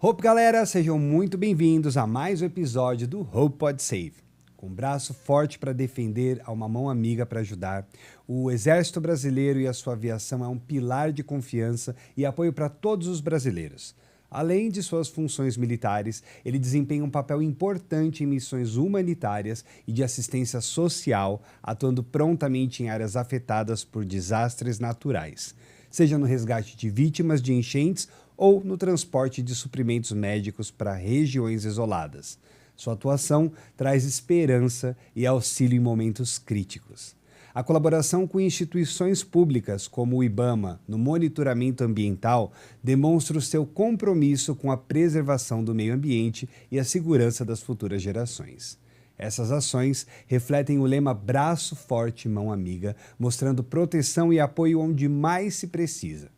Hope, galera, sejam muito bem-vindos a mais um episódio do Hope Pod Save. Com um braço forte para defender, a uma mão amiga para ajudar, o Exército Brasileiro e a sua aviação é um pilar de confiança e apoio para todos os brasileiros. Além de suas funções militares, ele desempenha um papel importante em missões humanitárias e de assistência social, atuando prontamente em áreas afetadas por desastres naturais, seja no resgate de vítimas de enchentes ou no transporte de suprimentos médicos para regiões isoladas. Sua atuação traz esperança e auxílio em momentos críticos. A colaboração com instituições públicas, como o IBAMA, no monitoramento ambiental, demonstra o seu compromisso com a preservação do meio ambiente e a segurança das futuras gerações. Essas ações refletem o lema Braço Forte, Mão Amiga, mostrando proteção e apoio onde mais se precisa.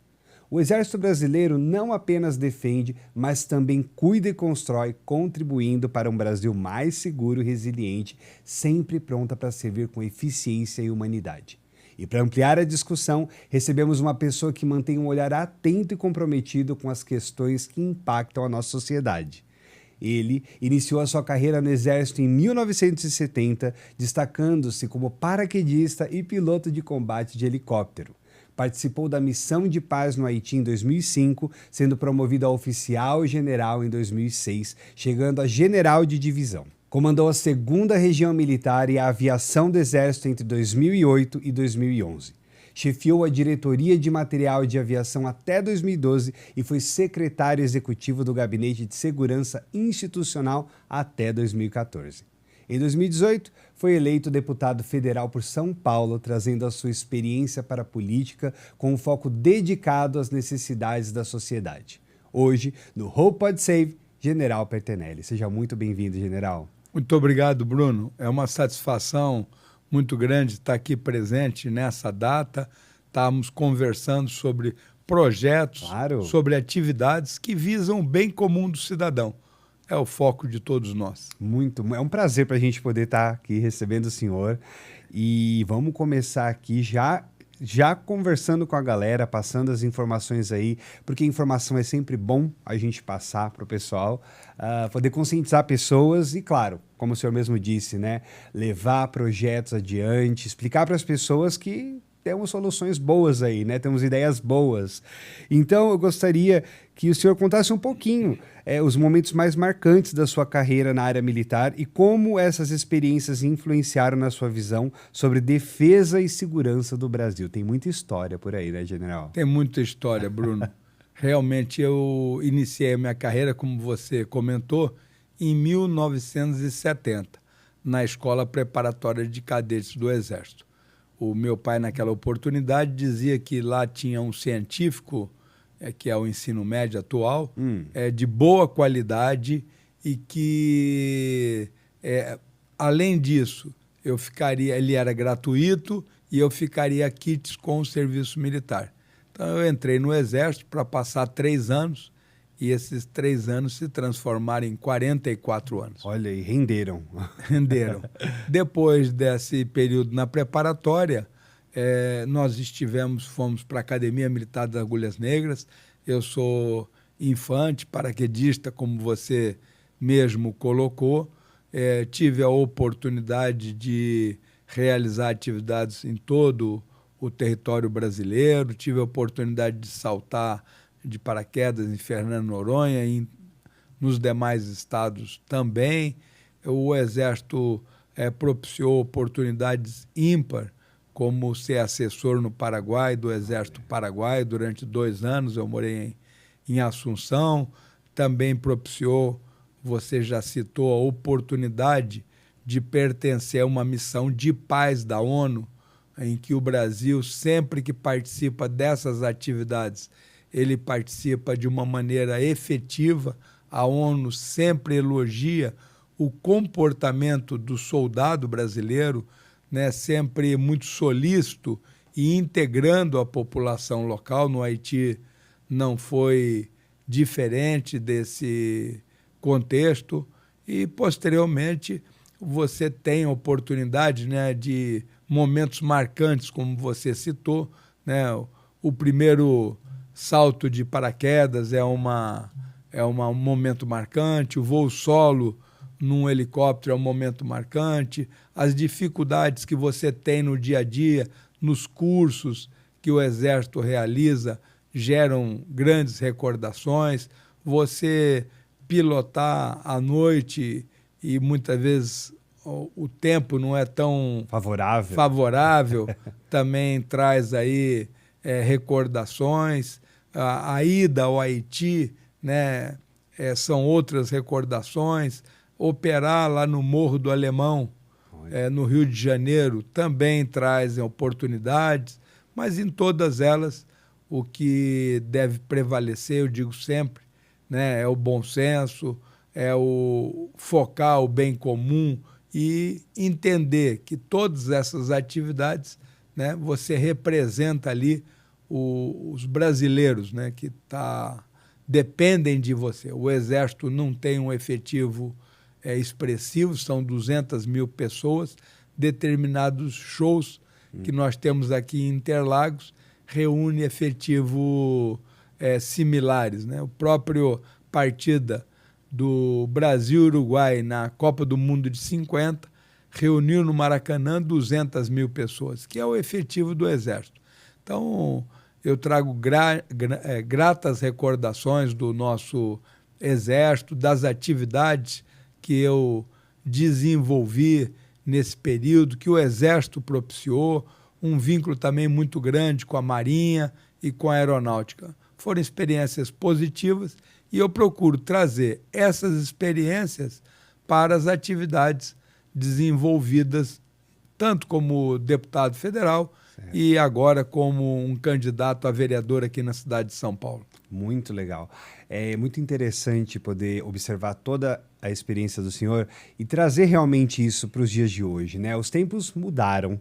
O Exército Brasileiro não apenas defende, mas também cuida e constrói, contribuindo para um Brasil mais seguro e resiliente, sempre pronta para servir com eficiência e humanidade. E para ampliar a discussão, recebemos uma pessoa que mantém um olhar atento e comprometido com as questões que impactam a nossa sociedade. Ele iniciou a sua carreira no Exército em 1970, destacando-se como paraquedista e piloto de combate de helicóptero. Participou da Missão de Paz no Haiti em 2005, sendo promovido a oficial e general em 2006, chegando a general de divisão. Comandou a 2ª Região Militar e a Aviação do Exército entre 2008 e 2011. Chefiou a Diretoria de Material de Aviação até 2012 e foi secretário executivo do Gabinete de Segurança Institucional até 2014. Em 2018, foi eleito deputado federal por São Paulo, trazendo a sua experiência para a política com um foco dedicado às necessidades da sociedade. Hoje, no Hope Pod Save, General Bertinelli. Seja muito bem-vindo, General. Muito obrigado, Bruno. É uma satisfação muito grande estar aqui presente nessa data. Estamos conversando sobre projetos, sobre atividades que visam o bem comum do cidadão. É o foco de todos nós. É um prazer para a gente poder estar aqui recebendo o senhor. E vamos começar aqui já conversando com a galera, passando as informações aí, porque informação é sempre bom a gente passar para o pessoal, poder conscientizar pessoas e, claro, como o senhor mesmo disse, né, levar projetos adiante, explicar para as pessoas que temos soluções boas aí, né? Temos ideias boas. Então, eu gostaria que o senhor contasse um pouquinho os momentos mais marcantes da sua carreira na área militar e como essas experiências influenciaram na sua visão sobre defesa e segurança do Brasil. Tem muita história por aí, né, General? Tem muita história, Bruno. Realmente, eu iniciei a minha carreira, como você comentou, em 1970, na Escola Preparatória de Cadetes do Exército. O meu pai, naquela oportunidade, dizia que lá tinha um científico, que é o ensino médio atual, de boa qualidade e que, além disso, ele era gratuito e eu ficaria quites com o serviço militar. Então, eu entrei no Exército para passar 3 anos e esses 3 anos se transformaram em 44 anos. Olha, e renderam. Renderam. Depois desse período na preparatória, nós fomos para a Academia Militar das Agulhas Negras. Eu sou infante, paraquedista, como você mesmo colocou. Tive a oportunidade de realizar atividades em todo o território brasileiro, tive a oportunidade de saltar de paraquedas em Fernando Noronha e nos demais estados também. O Exército propiciou oportunidades ímpar, como ser assessor no Paraguai, do Exército Paraguaio, durante 2 anos. Eu morei em Assunção. Também propiciou, você já citou, a oportunidade de pertencer a uma missão de paz da ONU, em que o Brasil, sempre que participa dessas atividades, ele participa de uma maneira efetiva. A ONU sempre elogia o comportamento do soldado brasileiro, né, sempre muito solícito e integrando a população local. No Haiti não foi diferente desse contexto. E, posteriormente, você tem a oportunidade, né, de momentos marcantes, como você citou, né? O primeiro salto de paraquedas é um momento marcante, o voo solo num helicóptero é um momento marcante, as dificuldades que você tem no dia a dia, nos cursos que o Exército realiza, geram grandes recordações, você pilotar à noite e muitas vezes o tempo não é tão favorável também traz aí recordações. A ida ao Haiti, né, são outras recordações. Operar lá no Morro do Alemão, no Rio de Janeiro, também trazem oportunidades, mas em todas elas o que deve prevalecer, eu digo sempre, né, é o bom senso, é o focar o bem comum e entender que todas essas atividades, né, você representa ali os brasileiros, né, que dependem de você. O Exército não tem um efetivo expressivo, são 200 mil pessoas, determinados shows que nós temos aqui em Interlagos reúne efetivo similares, né? O próprio partida do Brasil-Uruguai na Copa do Mundo de 50 reuniu no Maracanã 200 mil pessoas, que é o efetivo do Exército. Então, eu trago gratas recordações do nosso Exército, das atividades que eu desenvolvi nesse período, que o Exército propiciou, um vínculo também muito grande com a Marinha e com a Aeronáutica. Foram experiências positivas e eu procuro trazer essas experiências para as atividades desenvolvidas, tanto como deputado federal e agora como um candidato a vereador aqui na cidade de São Paulo. Muito legal. É muito interessante poder observar toda a experiência do senhor e trazer realmente isso para os dias de hoje, né? Os tempos mudaram,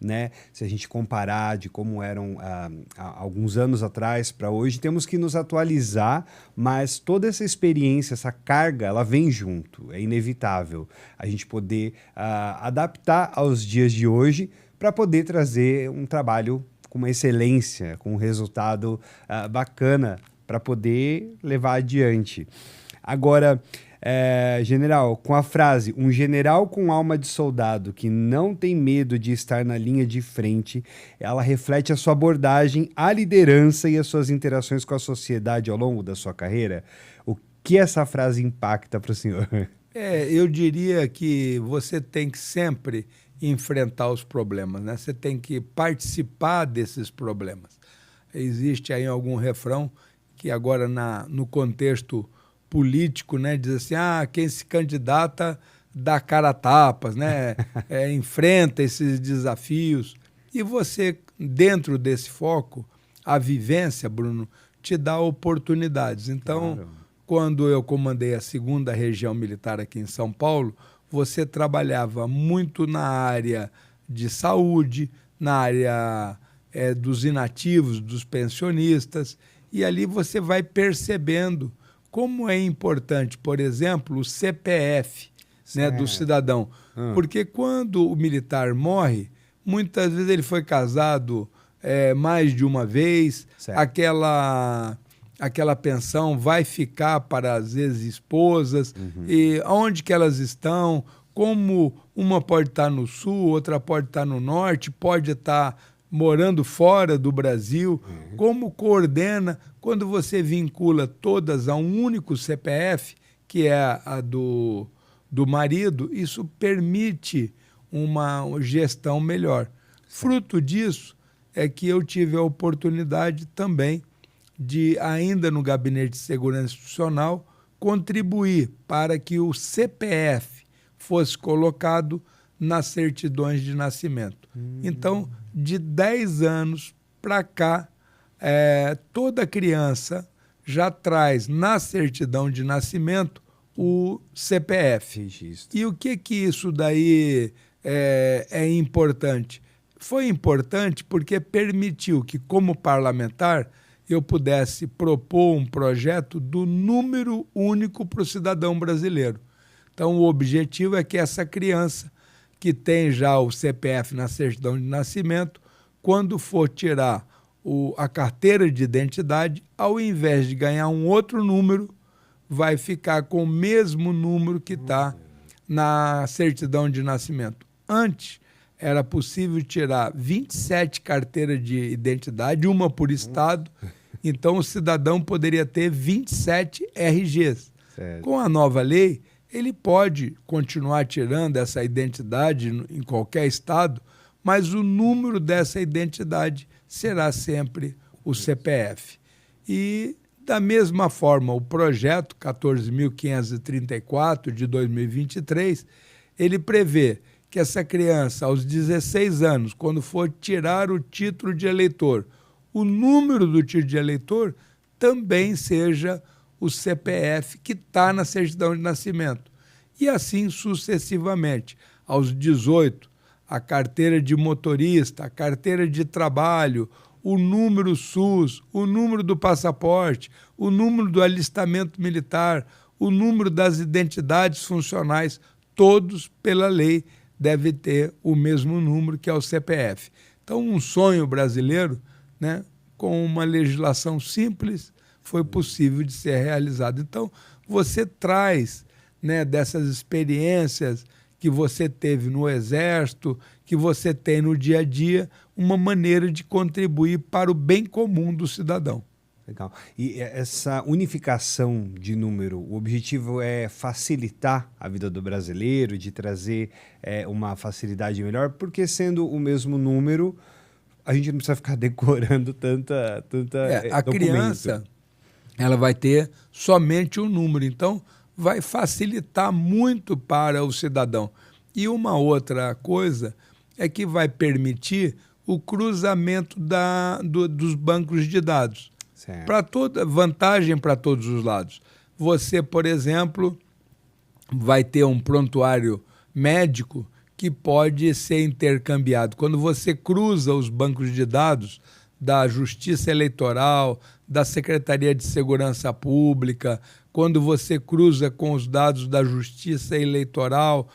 né? Se a gente comparar de como eram há alguns anos atrás para hoje, temos que nos atualizar, mas toda essa experiência, essa carga, ela vem junto, é inevitável a gente poder adaptar aos dias de hoje para poder trazer um trabalho com uma excelência, com um resultado bacana para poder levar adiante. Agora, general, com a frase, um general com alma de soldado que não tem medo de estar na linha de frente, ela reflete a sua abordagem à liderança e as suas interações com a sociedade ao longo da sua carreira. O que essa frase impacta para o senhor? Eu diria que você tem que sempre enfrentar os problemas, né? Você tem que participar desses problemas. Existe aí algum refrão que agora no contexto político, né, diz assim, quem se candidata dá cara a tapas, né, enfrenta esses desafios. E você, dentro desse foco, a vivência, Bruno, te dá oportunidades. Então, claro, quando eu comandei a 2ª Região Militar aqui em São Paulo, você trabalhava muito na área de saúde, na área dos inativos, dos pensionistas, e ali você vai percebendo como é importante, por exemplo, o CPF, né, do cidadão. Porque quando o militar morre, muitas vezes ele foi casado mais de uma vez, aquela pensão vai ficar para as ex-esposas, e onde que elas estão, como uma pode estar no sul, outra pode estar no norte, pode estar morando fora do Brasil, como coordena quando você vincula todas a um único CPF, que é a do marido, isso permite uma gestão melhor. Fruto disso é que eu tive a oportunidade também de, ainda no Gabinete de Segurança Institucional, contribuir para que o CPF fosse colocado nas certidões de nascimento. Então, de 10 anos para cá, toda criança já traz na certidão de nascimento o CPF. Registro. E o que isso daí é importante? Foi importante porque permitiu que, como parlamentar, eu pudesse propor um projeto do número único para o cidadão brasileiro. Então, o objetivo é que essa criança que tem já o CPF na certidão de nascimento, quando for tirar a carteira de identidade, ao invés de ganhar um outro número, vai ficar com o mesmo número que está na certidão de nascimento. Antes, era possível tirar 27 carteiras de identidade, uma por estado, então o cidadão poderia ter 27 RGs. Certo. Com a nova lei, ele pode continuar tirando essa identidade em qualquer estado, mas o número dessa identidade será sempre o CPF. E, da mesma forma, o projeto 14.534 de 2023, ele prevê que essa criança, aos 16 anos, quando for tirar o título de eleitor, o número do título de eleitor também seja o CPF que está na certidão de nascimento. E assim sucessivamente. Aos 18, a carteira de motorista, a carteira de trabalho, o número SUS, o número do passaporte, o número do alistamento militar, o número das identidades funcionais, todos, pela lei, devem ter o mesmo número, que é o CPF. Então, um sonho brasileiro, né, com uma legislação simples, foi possível de ser realizado. Então, você traz, né, dessas experiências que você teve no Exército, que você tem no dia a dia, uma maneira de contribuir para o bem comum do cidadão. Legal. E essa unificação de número, o objetivo é facilitar a vida do brasileiro, de trazer uma facilidade melhor, porque sendo o mesmo número, a gente não precisa ficar decorando tanta a criança, ela vai ter somente um número, então vai facilitar muito para o cidadão. E uma outra coisa é que vai permitir o cruzamento dos bancos de dados. Para toda vantagem para todos os lados. Você, por exemplo, vai ter um prontuário médico que pode ser intercambiado. Quando você cruza os bancos de dados da Justiça Eleitoral, da Secretaria de Segurança Pública, quando você cruza com os dados da Justiça Eleitoral,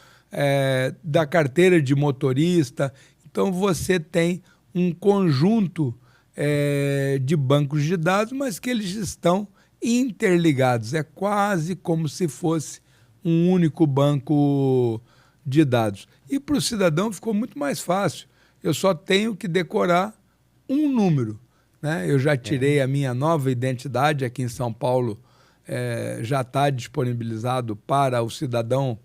da carteira de motorista, então você tem um conjunto de bancos de dados, mas que eles estão interligados. É quase como se fosse um único banco de dados. E para o cidadão ficou muito mais fácil. Eu só tenho que decorar um número, né? Eu já tirei a minha nova identidade aqui em São Paulo, já está disponibilizado para o cidadão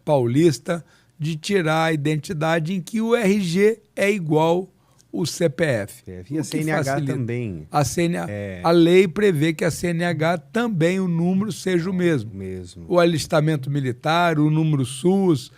paulista, de tirar a identidade em que o RG é igual o CPF. E a CNH também. A lei prevê que a CNH também o número seja o mesmo. O alistamento militar, o número SUS,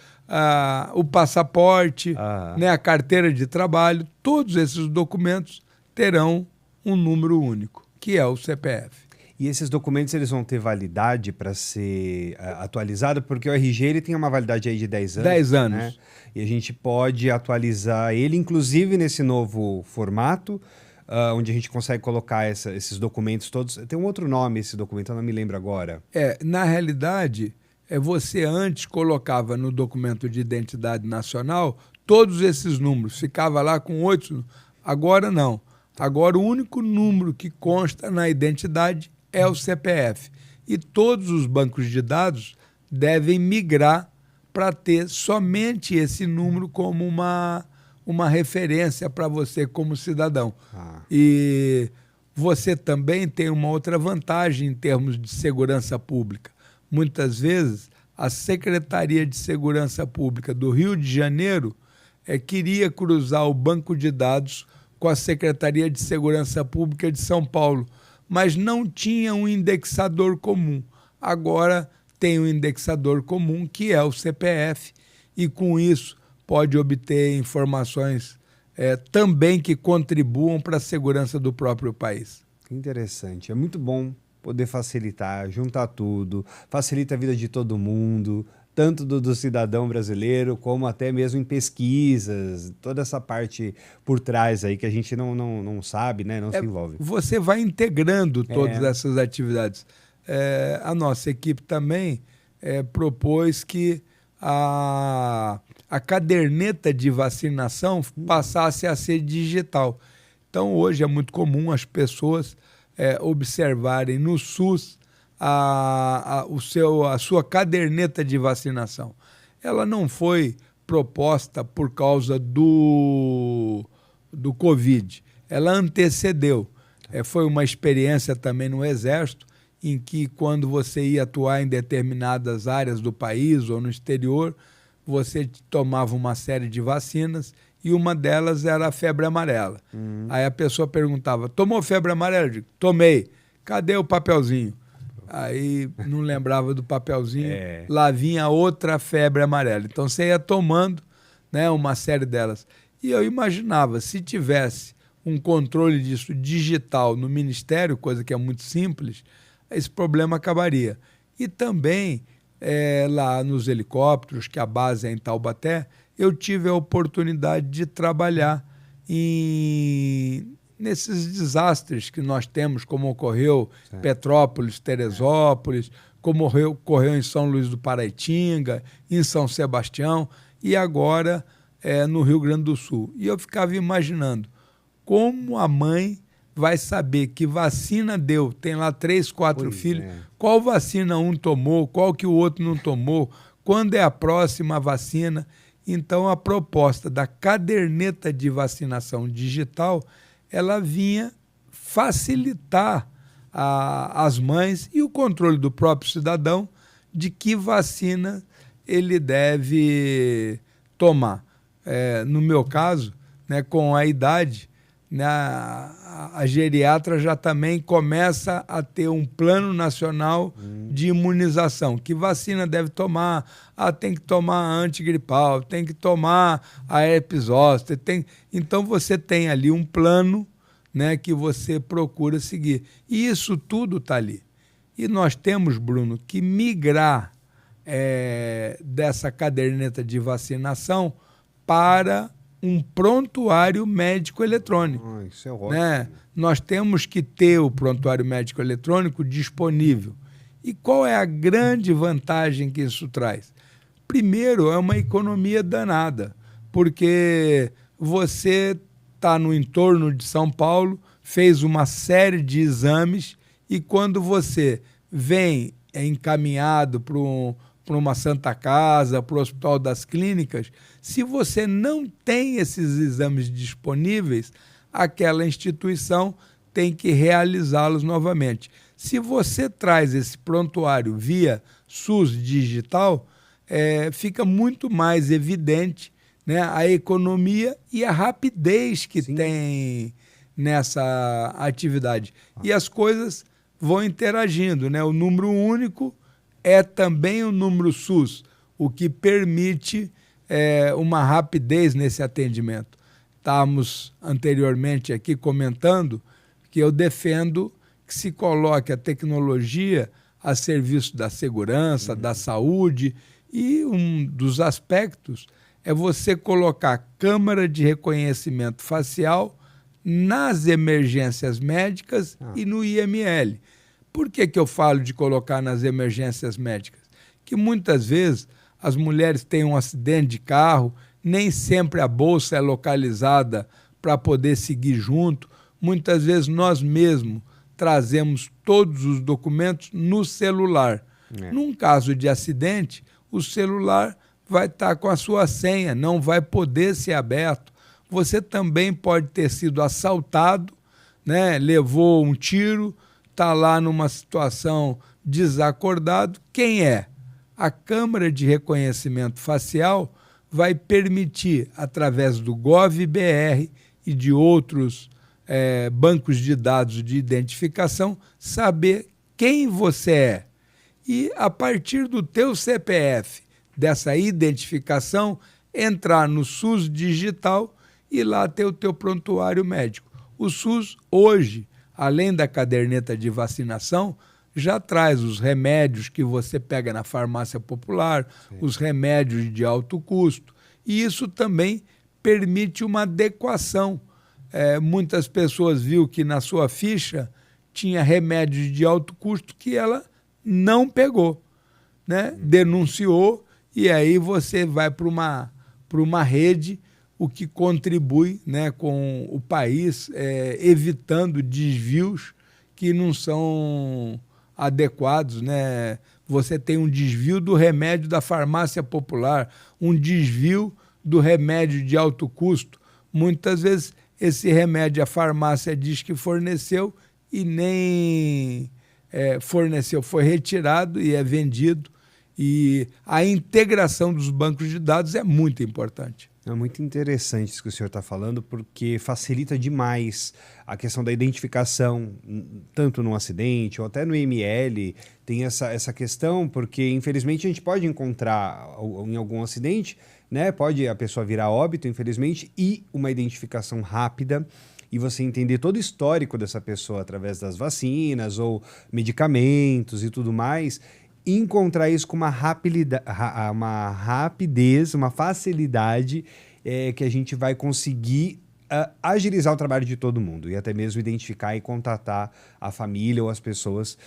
o passaporte, né, a carteira de trabalho, todos esses documentos terão um número único, que é o CPF. E esses documentos eles vão ter validade para ser atualizado, porque o RG ele tem uma validade aí de 10 anos. 10 anos. Né? E a gente pode atualizar ele, inclusive nesse novo formato, onde a gente consegue colocar esses documentos todos. Tem um outro nome esse documento, eu não me lembro agora. Na realidade, você antes colocava no documento de identidade nacional todos esses números, ficava lá com 8, agora não. Agora o único número que consta na identidade é o CPF. E todos os bancos de dados devem migrar para ter somente esse número como uma referência para você como cidadão. E você também tem uma outra vantagem em termos de segurança pública. Muitas vezes, a Secretaria de Segurança Pública do Rio de Janeiro queria cruzar o banco de dados com a Secretaria de Segurança Pública de São Paulo, mas não tinha um indexador comum. Agora tem um indexador comum, que é o CPF, e com isso pode obter informações também que contribuam para a segurança do próprio país. Interessante, é muito bom poder facilitar, juntar tudo, facilita a vida de todo mundo, tanto do cidadão brasileiro, como até mesmo em pesquisas, toda essa parte por trás aí que a gente não sabe, né? Não se envolve. Você vai integrando todas essas atividades. A nossa equipe também propôs que a caderneta de vacinação passasse a ser digital. Então, hoje é muito comum as pessoas observarem no SUS a sua caderneta de vacinação. Ela não foi proposta por causa do Covid, ela antecedeu. Foi uma experiência também no Exército, em que quando você ia atuar em determinadas áreas do país ou no exterior, você tomava uma série de vacinas e uma delas era a febre amarela. Aí a pessoa perguntava, tomou febre amarela? Eu digo, tomei. Cadê o papelzinho? Aí não lembrava do papelzinho, lá vinha outra febre amarela. Então você ia tomando, né, uma série delas. E eu imaginava, se tivesse um controle disso digital no Ministério, coisa que é muito simples, esse problema acabaria. E também, lá nos helicópteros, que a base é em Taubaté, eu tive a oportunidade de trabalhar nesses desastres que nós temos, como ocorreu em Petrópolis, Teresópolis, como ocorreu em São Luís do Paraitinga, em São Sebastião e agora no Rio Grande do Sul. E eu ficava imaginando como a mãe vai saber que vacina deu, tem lá 3, 4 filhos, qual vacina um tomou, qual que o outro não tomou, quando é a próxima vacina. Então, a proposta da caderneta de vacinação digital, ela vinha facilitar as mães e o controle do próprio cidadão de que vacina ele deve tomar. No meu caso, né, com a idade, né, a geriatra já também começa a ter um plano nacional de imunização. Que vacina deve tomar? Tem que tomar a antigripal, tem que tomar a herpes zoster. Então você tem ali um plano, né, que você procura seguir. E isso tudo está ali. E nós temos, Bruno, que migrar dessa caderneta de vacinação para um prontuário médico eletrônico. Isso é ótimo. Né? Nós temos que ter o prontuário médico eletrônico disponível. E qual é a grande vantagem que isso traz? Primeiro, é uma economia danada, porque você está no entorno de São Paulo, fez uma série de exames e quando você vem encaminhado para uma Santa Casa, para o Hospital das Clínicas, se você não tem esses exames disponíveis, aquela instituição tem que realizá-los novamente. Se você traz esse prontuário via SUS digital, fica muito mais evidente, né, a economia e a rapidez que tem nessa atividade. E as coisas vão interagindo, né? O número único é também o número SUS, o que permite uma rapidez nesse atendimento. Estávamos anteriormente aqui comentando que eu defendo que se coloque a tecnologia a serviço da segurança, da saúde, e um dos aspectos é você colocar câmera de reconhecimento facial nas emergências médicas e no IML. Por que eu falo de colocar nas emergências médicas? Que muitas vezes as mulheres têm um acidente de carro, nem sempre a bolsa é localizada para poder seguir junto. Muitas vezes nós mesmos trazemos todos os documentos no celular. Num caso de acidente, o celular vai estar com a sua senha, não vai poder ser aberto. Você também pode ter sido assaltado, né? Levou um tiro, está lá numa situação desacordado. Quem é? A câmera de reconhecimento facial vai permitir, através do Gov.br e de outros bancos de dados de identificação, saber quem você é. E, a partir do teu CPF, dessa identificação, entrar no SUS digital e lá ter o teu prontuário médico. O SUS, hoje, além da caderneta de vacinação, já traz os remédios que você pega na farmácia popular, os remédios de alto custo, e isso também permite uma adequação. Muitas pessoas viram que na sua ficha tinha remédios de alto custo que ela não pegou, né? Denunciou e aí você vai para uma rede, o que contribui, né, com o país, evitando desvios que não são adequados, né? Você tem um desvio do remédio da farmácia popular, um desvio do remédio de alto custo. Muitas vezes esse remédio a farmácia diz que forneceu e nem forneceu, foi retirado e é vendido. E a integração dos bancos de dados é muito importante. É muito interessante isso que o senhor está falando, porque facilita demais a questão da identificação, tanto num acidente ou até no IML, tem essa questão, porque infelizmente a gente pode encontrar em algum acidente, né? Pode a pessoa virar óbito, infelizmente, e uma identificação rápida, e você entender todo o histórico dessa pessoa através das vacinas ou medicamentos e tudo mais, e encontrar isso com uma rapidez, uma facilidade que a gente vai conseguir agilizar o trabalho de todo mundo e até mesmo identificar e contatar a família ou as pessoas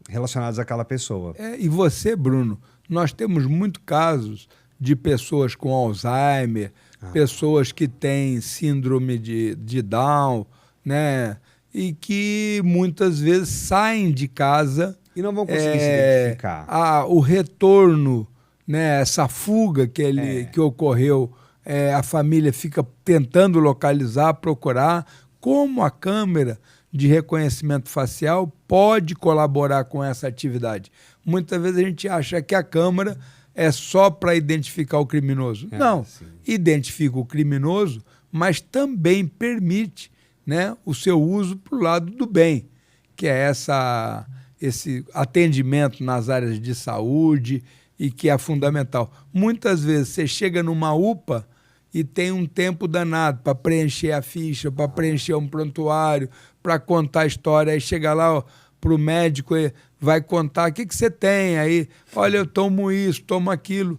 relacionadas àquela pessoa. E você, Bruno, nós temos muitos casos de pessoas com Alzheimer, pessoas que têm síndrome de Down, né? E que muitas vezes saem de casa e não vão conseguir se identificar. O retorno, né, essa fuga que ocorreu, a família fica tentando localizar, procurar. Como a câmera de reconhecimento facial pode colaborar com essa atividade? Muitas vezes a gente acha que a câmera é só para identificar o criminoso. Não, sim. Identifica o criminoso, mas também permite, né, o seu uso para o lado do bem, que é esse atendimento nas áreas de saúde e que é fundamental. Muitas vezes você chega numa UPA e tem um tempo danado para preencher a ficha, para preencher um prontuário, para contar a história, aí chega lá para o médico e vai contar, o que você tem aí? Olha, eu tomo isso, tomo aquilo.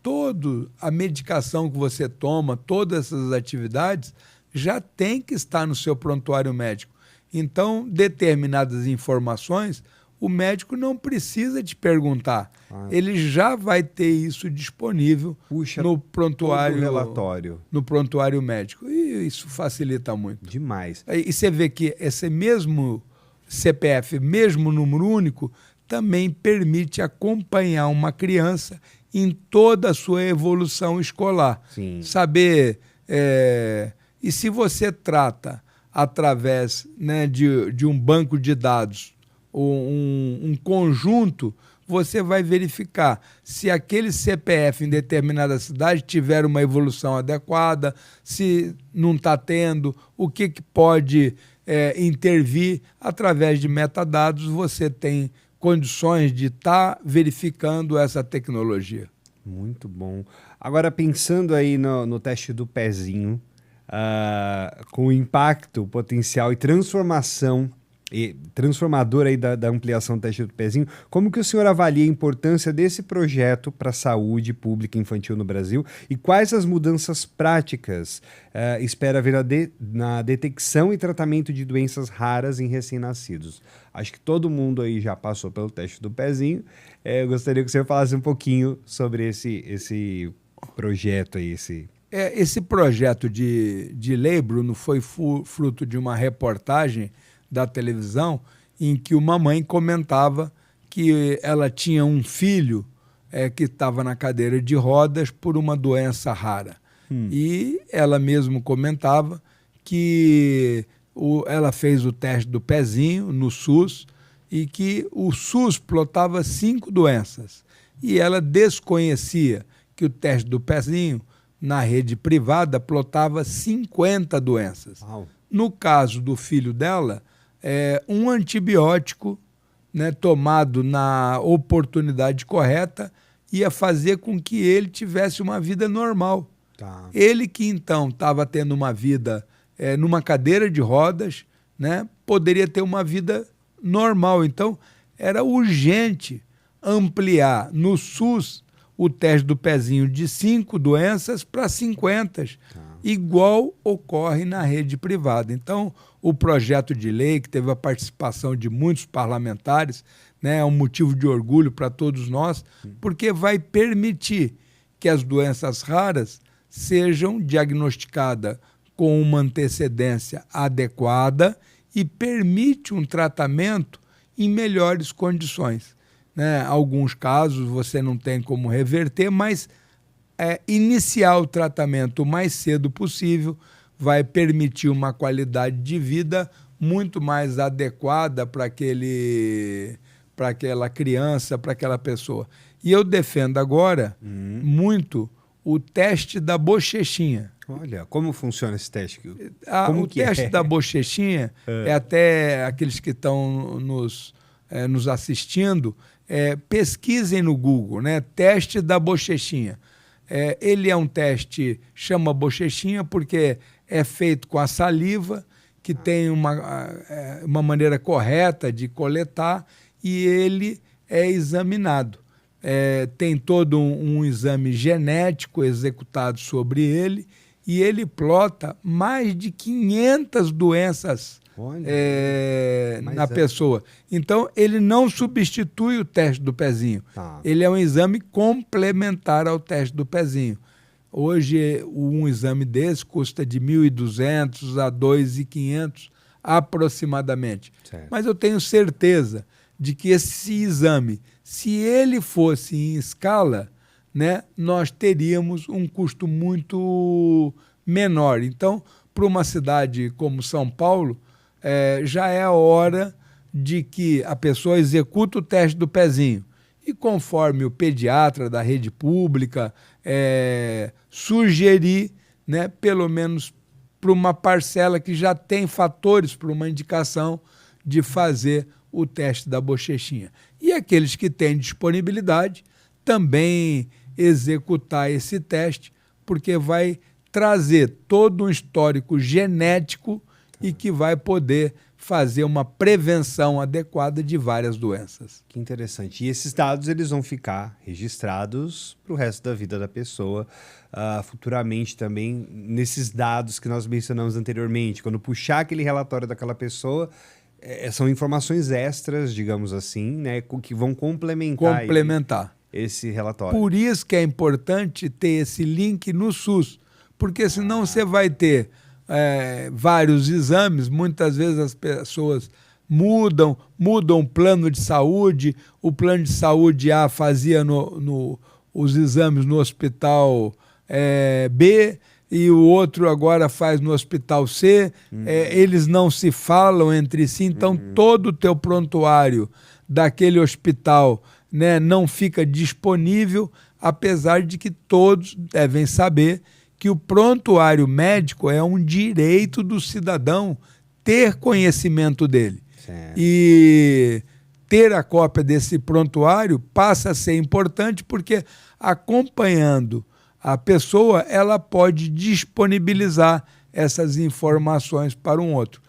Toda a medicação que você toma, todas essas atividades, já tem que estar no seu prontuário médico. Então, determinadas informações, o médico não precisa te perguntar. Ele já vai ter isso disponível no prontuário, relatório. No prontuário médico. E isso facilita muito. Demais. E você vê que esse mesmo CPF, mesmo número único, também permite acompanhar uma criança em toda a sua evolução escolar. Sim. Saber... E se você trata através, né, de um banco de dados, ou um conjunto, você vai verificar se aquele CPF em determinada cidade tiver uma evolução adequada, se não está tendo, o que pode intervir. Através de metadados, você tem condições de estar verificando essa tecnologia. Muito bom. Agora, pensando aí no teste do pezinho, com o impacto potencial e transformador aí da ampliação do teste do pezinho, como que o senhor avalia a importância desse projeto para a saúde pública infantil no Brasil e quais as mudanças práticas espera ver na detecção e tratamento de doenças raras em recém-nascidos? Acho que todo mundo aí já passou pelo teste do pezinho. Eu gostaria que o senhor falasse um pouquinho sobre esse projeto aí, Esse projeto de lei, Bruno, foi fruto de uma reportagem da televisão em que uma mãe comentava que ela tinha um filho que estava na cadeira de rodas por uma doença rara. E ela mesmo comentava que ela fez o teste do pezinho no SUS e que o SUS plotava 5 doenças. E ela desconhecia que o teste do pezinho na rede privada plotava 50 doenças. Uau. No caso do filho dela, um antibiótico, né, tomado na oportunidade correta ia fazer com que ele tivesse uma vida normal. Tá. Ele que então estava tendo uma vida numa cadeira de rodas, né, poderia ter uma vida normal. Então, era urgente ampliar no SUS o teste do pezinho de 5 doenças para 50, igual ocorre na rede privada. Então, o projeto de lei, que teve a participação de muitos parlamentares, né? É um motivo de orgulho para todos nós, porque vai permitir que as doenças raras sejam diagnosticadas com uma antecedência adequada e permite um tratamento em melhores condições, né? Alguns casos você não tem como reverter, mas iniciar o tratamento o mais cedo possível vai permitir uma qualidade de vida muito mais adequada para aquela criança, para aquela pessoa. E eu defendo agora muito o teste da bochechinha. Olha, como funciona esse teste? O teste da bochechinha, até aqueles que estão nos assistindo, pesquisem no Google, né? Teste da bochechinha. Ele é um teste, chama bochechinha, porque é feito com a saliva, que tem uma maneira correta de coletar, e ele é examinado. Tem todo um exame genético executado sobre ele, e ele plota mais de 500 doenças na pessoa. Então, ele não substitui o teste do pezinho. Ele é um exame complementar ao teste do pezinho. Hoje, um exame desse custa de 1.200 a 2.500 aproximadamente. Certo. Mas eu tenho certeza de que esse exame, se ele fosse em escala, né, nós teríamos um custo muito menor. Então, para uma cidade como São Paulo, já é a hora de que a pessoa executa o teste do pezinho. E conforme o pediatra da rede pública sugerir, né, pelo menos para uma parcela que já tem fatores para uma indicação de fazer o teste da bochechinha. E aqueles que têm disponibilidade também executar esse teste, porque vai trazer todo um histórico genético e que vai poder fazer uma prevenção adequada de várias doenças. Que interessante. E esses dados eles vão ficar registrados para o resto da vida da pessoa, futuramente também, nesses dados que nós mencionamos anteriormente. Quando puxar aquele relatório daquela pessoa, são informações extras, digamos assim, né, que vão complementar esse relatório. Por isso que é importante ter esse link no SUS, porque senão você vai ter vários exames, muitas vezes as pessoas mudam o plano de saúde, o plano de saúde A fazia os exames no hospital B, e o outro agora faz no hospital C, eles não se falam entre si, então todo o teu prontuário daquele hospital, né, não fica disponível, apesar de que todos devem saber que o prontuário médico é um direito do cidadão ter conhecimento dele. Certo. E ter a cópia desse prontuário passa a ser importante, porque acompanhando a pessoa, ela pode disponibilizar essas informações para um outro.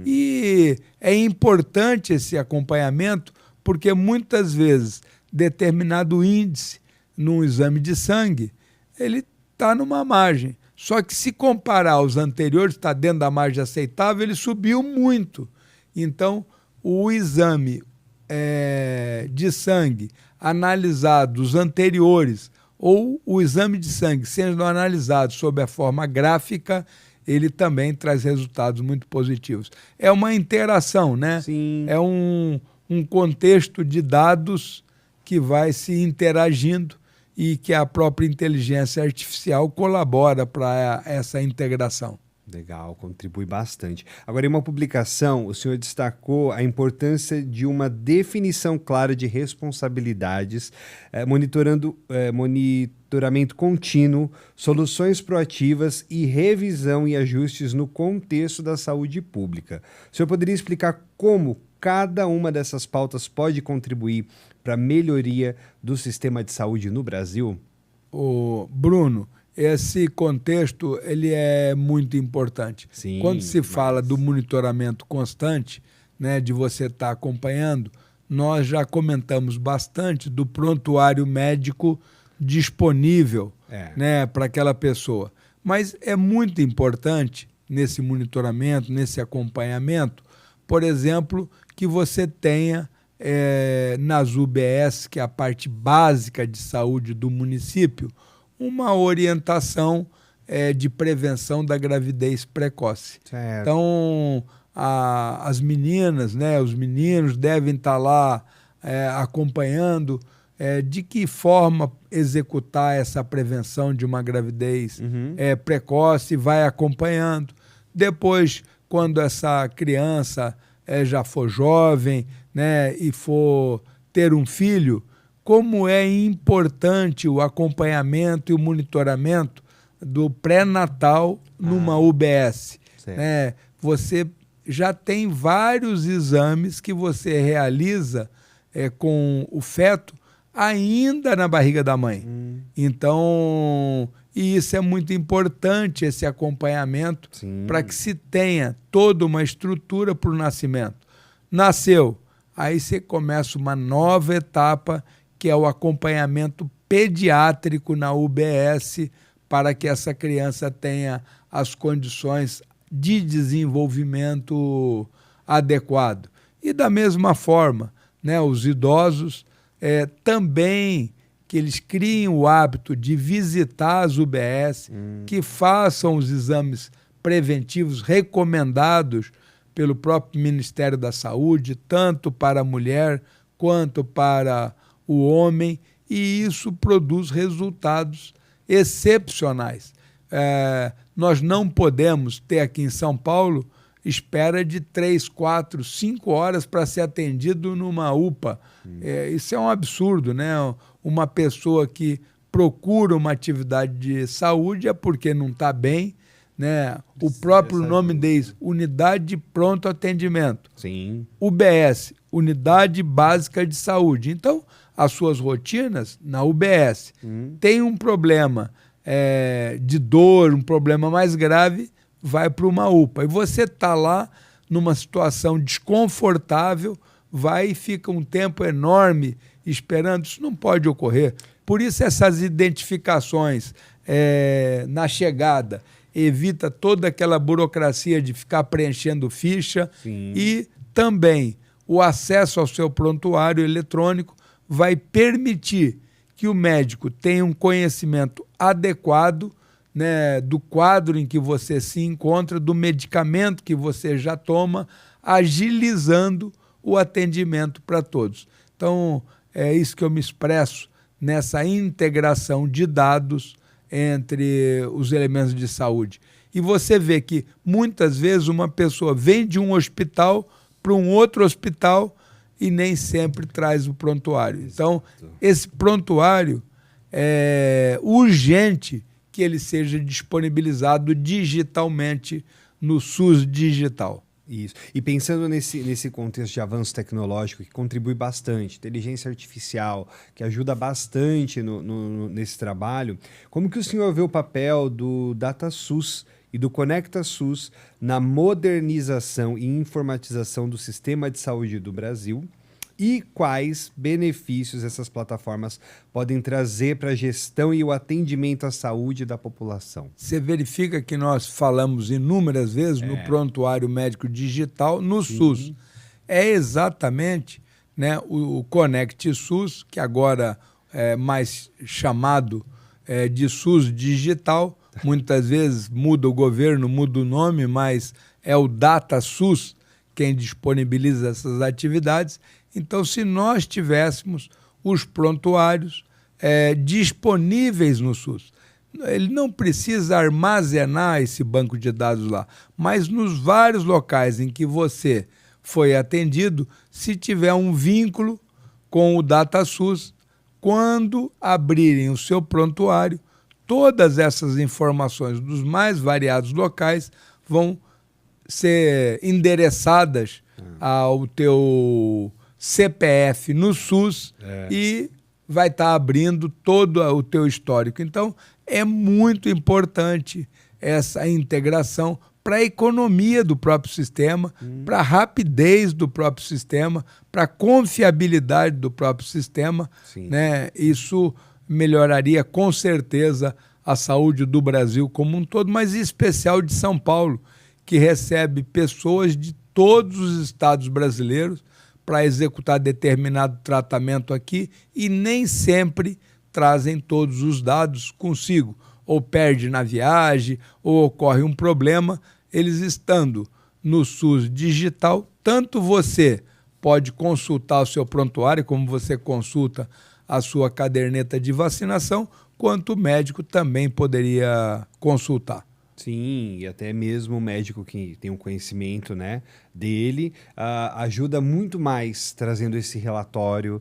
E é importante esse acompanhamento, porque muitas vezes determinado índice num exame de sangue, ele está numa margem. Só que se comparar aos anteriores, está dentro da margem aceitável, ele subiu muito. Então, o exame de sangue analisado dos anteriores, ou o exame de sangue sendo analisado sob a forma gráfica, ele também traz resultados muito positivos. É uma interação, né? Sim. É um contexto de dados que vai se interagindo e que a própria inteligência artificial colabora para essa integração. Legal, contribui bastante. Agora, em uma publicação, o senhor destacou a importância de uma definição clara de responsabilidades, monitoramento contínuo, soluções proativas e revisão e ajustes no contexto da saúde pública. O senhor poderia explicar como cada uma dessas pautas pode contribuir para a melhoria do sistema de saúde no Brasil? Bruno, esse contexto ele é muito importante. Sim, quando se fala do monitoramento constante, né, de você estar acompanhando, nós já comentamos bastante do prontuário médico disponível, né, para aquela pessoa. Mas é muito importante nesse monitoramento, nesse acompanhamento, por exemplo, que você tenha nas UBS, que é a parte básica de saúde do município, uma orientação de prevenção da gravidez precoce. Certo. Então, as meninas, né, os meninos devem estar lá acompanhando de que forma executar essa prevenção de uma gravidez precoce, vai acompanhando. Depois, quando essa criança já for jovem, né, e for ter um filho, como é importante o acompanhamento e o monitoramento do pré-natal numa UBS. Né? Você já tem vários exames que você realiza com o feto ainda na barriga da mãe. Então, e isso é muito importante, esse acompanhamento, para que se tenha toda uma estrutura para o nascimento. Nasceu, aí você começa uma nova etapa, que é o acompanhamento pediátrico na UBS, para que essa criança tenha as condições de desenvolvimento adequado. E da mesma forma, né, os idosos também, que eles criem o hábito de visitar as UBS, que façam os exames preventivos recomendados pelo próprio Ministério da Saúde, tanto para a mulher quanto para o homem, e isso produz resultados excepcionais. Nós não podemos ter aqui em São Paulo espera de 3, 4, 5 horas para ser atendido numa UPA. Isso é um absurdo, né? Uma pessoa que procura uma atividade de saúde é porque não está bem, né? O próprio nome diz, Unidade de Pronto Atendimento. Sim. UBS, Unidade Básica de Saúde. Então, as suas rotinas na UBS. Tem um problema de dor, um problema mais grave, vai para uma UPA. E você está lá numa situação desconfortável, vai e fica um tempo enorme esperando. Isso não pode ocorrer. Por isso essas identificações na chegada evita toda aquela burocracia de ficar preenchendo ficha. Sim. E também o acesso ao seu prontuário eletrônico vai permitir que o médico tenha um conhecimento adequado, né, do quadro em que você se encontra, do medicamento que você já toma, agilizando o atendimento para todos. Então, é isso que eu me expresso nessa integração de dados entre os elementos de saúde. E você vê que, muitas vezes, uma pessoa vem de um hospital para um outro hospital e nem sempre traz o prontuário. Então, esse prontuário é urgente que ele seja disponibilizado digitalmente no SUS digital. Isso. E pensando nesse contexto de avanço tecnológico que contribui bastante, inteligência artificial, que ajuda bastante nesse trabalho, como que o senhor vê o papel do DataSUS e do ConectaSUS na modernização e informatização do sistema de saúde do Brasil? E quais benefícios essas plataformas podem trazer para a gestão e o atendimento à saúde da população? Você verifica que nós falamos inúmeras vezes no prontuário médico digital, no SUS. É exatamente, né, o ConectSUS, que agora é mais chamado de SUS digital. Muitas vezes muda o governo, muda o nome, mas é o DataSUS quem disponibiliza essas atividades. Então, se nós tivéssemos os prontuários disponíveis no SUS, ele não precisa armazenar esse banco de dados lá, mas nos vários locais em que você foi atendido, se tiver um vínculo com o DataSUS, quando abrirem o seu prontuário, todas essas informações dos mais variados locais vão ser endereçadas ao teu CPF no SUS e vai estar abrindo todo o teu histórico. Então, é muito importante essa integração para a economia do próprio sistema, para a rapidez do próprio sistema, para a confiabilidade do próprio sistema. Né? Isso melhoraria com certeza a saúde do Brasil como um todo, mas em especial de São Paulo, que recebe pessoas de todos os estados brasileiros para executar determinado tratamento aqui e nem sempre trazem todos os dados consigo, ou perde na viagem, ou ocorre um problema. Eles estando no SUS digital, tanto você pode consultar o seu prontuário, como você consulta a sua caderneta de vacinação, quanto o médico também poderia consultar. Sim, e até mesmo o médico que tem um conhecimento, né, dele, ajuda muito mais trazendo esse relatório,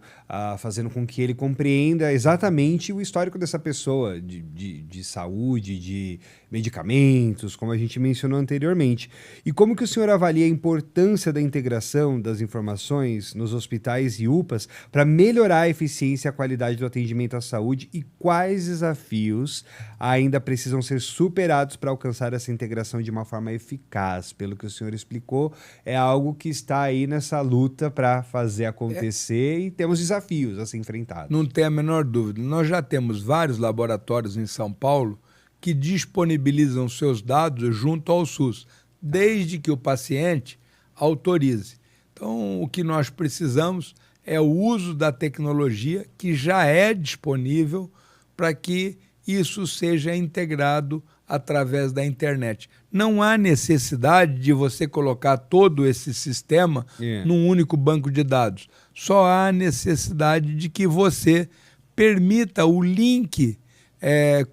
fazendo com que ele compreenda exatamente o histórico dessa pessoa, de saúde, de medicamentos, como a gente mencionou anteriormente. E como que o senhor avalia a importância da integração das informações nos hospitais e UPAs para melhorar a eficiência e a qualidade do atendimento à saúde e quais desafios ainda precisam ser superados para alcançar essa integração de uma forma eficaz? Pelo que o senhor explicou, é algo que está aí nessa luta para fazer acontecer e temos desafios a ser enfrentados. Não tem a menor dúvida. Nós já temos vários laboratórios em São Paulo que disponibilizam seus dados junto ao SUS, desde que o paciente autorize. Então, o que nós precisamos é o uso da tecnologia que já é disponível para que isso seja integrado através da internet. Não há necessidade de você colocar todo esse sistema num único banco de dados. Só há necessidade de que você permita o link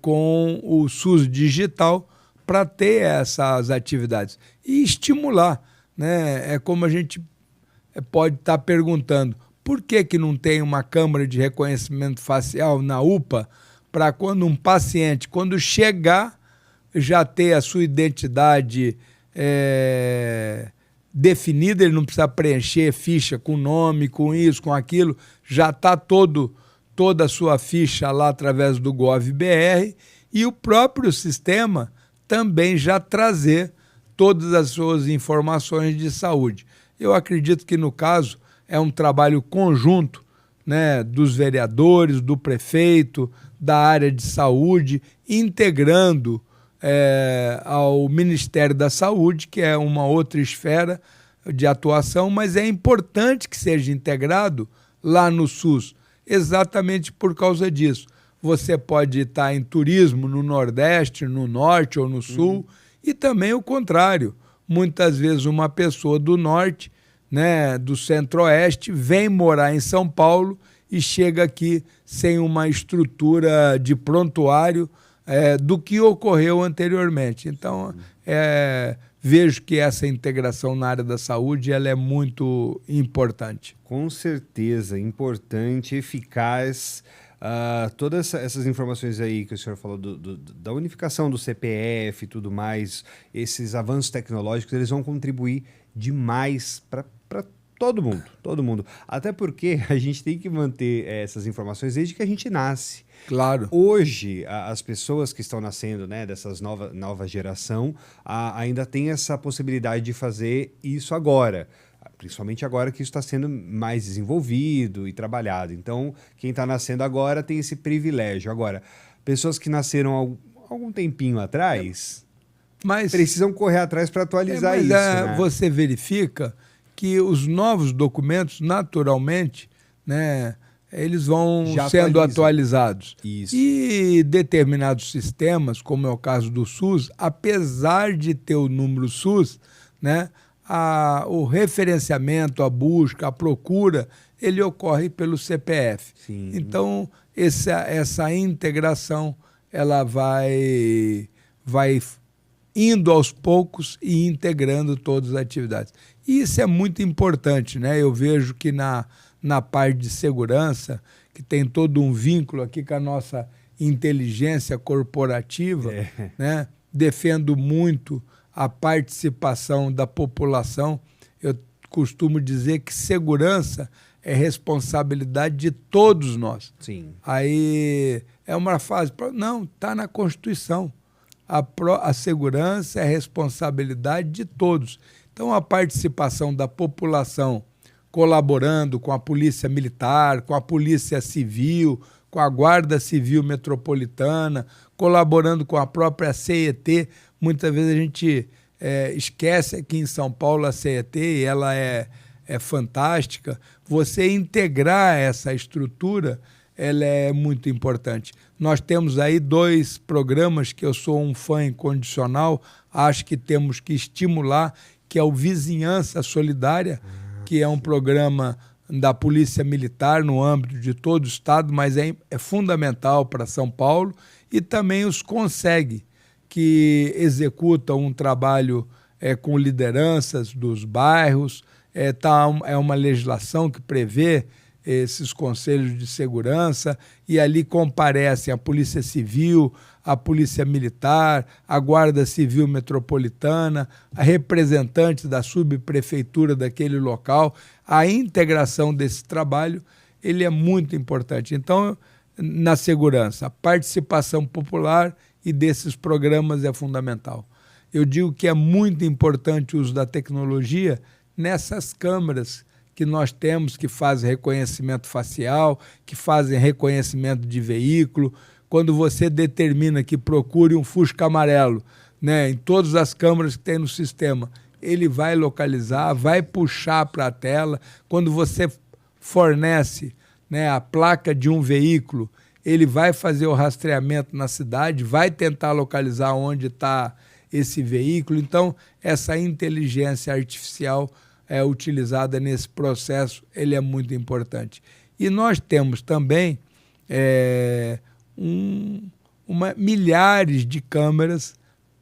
com o SUS digital para ter essas atividades e estimular, né? É como a gente pode estar perguntando, por que não tem uma câmera de reconhecimento facial na UPA para quando um paciente, quando chegar, já ter a sua identidade definida, ele não precisa preencher ficha com nome, com isso, com aquilo, já está toda a sua ficha lá através do Gov.br e o próprio sistema também já trazer todas as suas informações de saúde. Eu acredito que, no caso, é um trabalho conjunto, né, dos vereadores, do prefeito, da área de saúde, integrando ao Ministério da Saúde, que é uma outra esfera de atuação, mas é importante que seja integrado lá no SUS, exatamente por causa disso. Você pode estar em turismo no Nordeste, no Norte ou no Sul, e também o contrário. Muitas vezes uma pessoa do Norte, né, do Centro-Oeste, vem morar em São Paulo e chega aqui sem uma estrutura de prontuário do que ocorreu anteriormente. Então, vejo que essa integração na área da saúde ela é muito importante. Com certeza, importante, eficaz. Todas essas informações aí que o senhor falou da unificação do CPF e tudo mais, esses avanços tecnológicos, eles vão contribuir demais para todo mundo. Até porque a gente tem que manter essas informações desde que a gente nasce. Claro. Hoje, as pessoas que estão nascendo, né, dessas nova geração, ainda tem essa possibilidade de fazer isso agora. Principalmente agora que isso está sendo mais desenvolvido e trabalhado. Então, quem está nascendo agora tem esse privilégio. Agora, pessoas que nasceram algum tempinho atrás, precisam correr atrás para atualizar isso. Né? Você verifica que os novos documentos, naturalmente, né, eles vão sendo atualizados. Isso. E determinados sistemas, como é o caso do SUS, apesar de ter o número SUS, né, o referenciamento, a busca, a procura, ele ocorre pelo CPF. Sim. Então, essa integração ela vai indo aos poucos e integrando todas as atividades. E isso é muito importante, né? Eu vejo que na parte de segurança, que tem todo um vínculo aqui com a nossa inteligência corporativa, né? Defendo muito a participação da população. Eu costumo dizer que segurança é responsabilidade de todos nós. Sim. Aí é uma fase, não, está na Constituição. A segurança é responsabilidade de todos. Então, a participação da população colaborando com a Polícia Militar, com a Polícia Civil, com a Guarda Civil Metropolitana, colaborando com a própria CET. Muitas vezes a gente esquece aqui em São Paulo a CET, ela é é fantástica, você integrar essa estrutura, ela é muito importante. Nós temos aí 2 programas que eu sou um fã incondicional, acho que temos que estimular, que é o Vizinhança Solidária, que é um programa da Polícia Militar no âmbito de todo o estado, mas é fundamental para São Paulo, e também os Consegue, que executam um trabalho com lideranças dos bairros. É uma legislação que prevê esses conselhos de segurança, e ali comparecem a Polícia Civil, a Polícia Militar, a Guarda Civil Metropolitana, a representante da subprefeitura daquele local. A integração desse trabalho, ele é muito importante. Então, na segurança, a participação popular e desses programas é fundamental. Eu digo que é muito importante o uso da tecnologia nessas câmeras que nós temos, que fazem reconhecimento facial, que fazem reconhecimento de veículo. Quando você determina que procure um Fusca amarelo, né, em todas as câmeras que tem no sistema, ele vai localizar, vai puxar para a tela. Quando você fornece, né, a placa de um veículo, ele vai fazer o rastreamento na cidade, vai tentar localizar onde está esse veículo. Então, essa inteligência artificial utilizada nesse processo, ele é muito importante. E nós temos também milhares de câmeras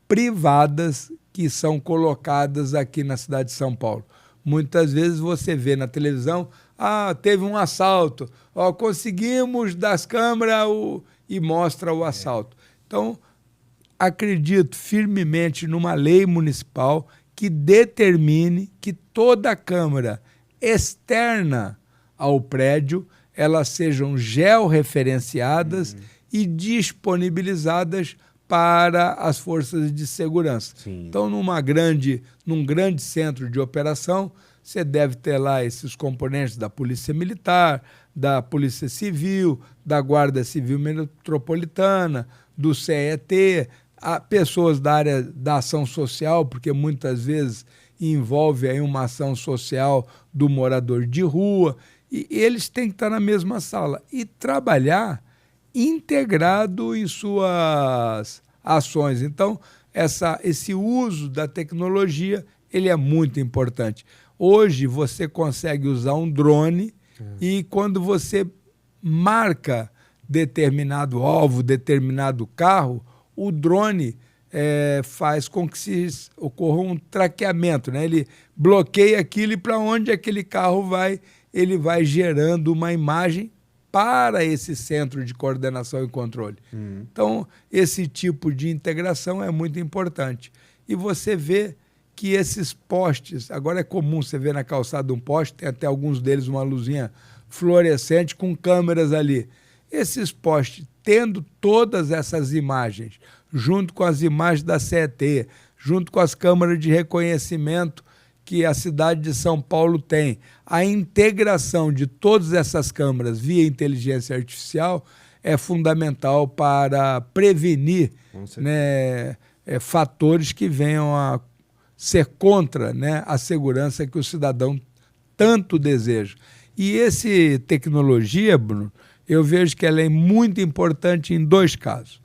privadas que são colocadas aqui na cidade de São Paulo. Muitas vezes você vê na televisão, teve um assalto, conseguimos das câmeras e mostra o assalto. Então, acredito firmemente numa lei municipal que determine que toda câmera externa ao prédio, elas sejam georreferenciadas e disponibilizadas para as forças de segurança. Sim. Então, num grande centro de operação, você deve ter lá esses componentes da Polícia Militar, da Polícia Civil, da Guarda Civil Metropolitana, do CET, pessoas da área da ação social, porque muitas vezes envolve aí uma ação social do morador de rua, e eles têm que estar na mesma sala e trabalhar integrado em suas ações. Então, esse uso da tecnologia, ele é muito importante. Hoje você consegue usar um drone e quando você marca determinado alvo, determinado carro, o drone faz com que ocorra um traqueamento, né? Ele bloqueia aquilo e para onde aquele carro vai, ele vai gerando uma imagem para esse centro de coordenação e controle. Então, esse tipo de integração é muito importante. E você vê que esses postes, agora é comum você ver na calçada um poste, tem até alguns deles uma luzinha fluorescente com câmeras ali. Esses postes, tendo todas essas imagens, junto com as imagens da CET, junto com as câmeras de reconhecimento que a cidade de São Paulo tem, a integração de todas essas câmeras via inteligência artificial é fundamental para prevenir, né, fatores que venham a ser contra, né, a segurança que o cidadão tanto deseja. E essa tecnologia, Bruno, eu vejo que ela é muito importante em 2 casos.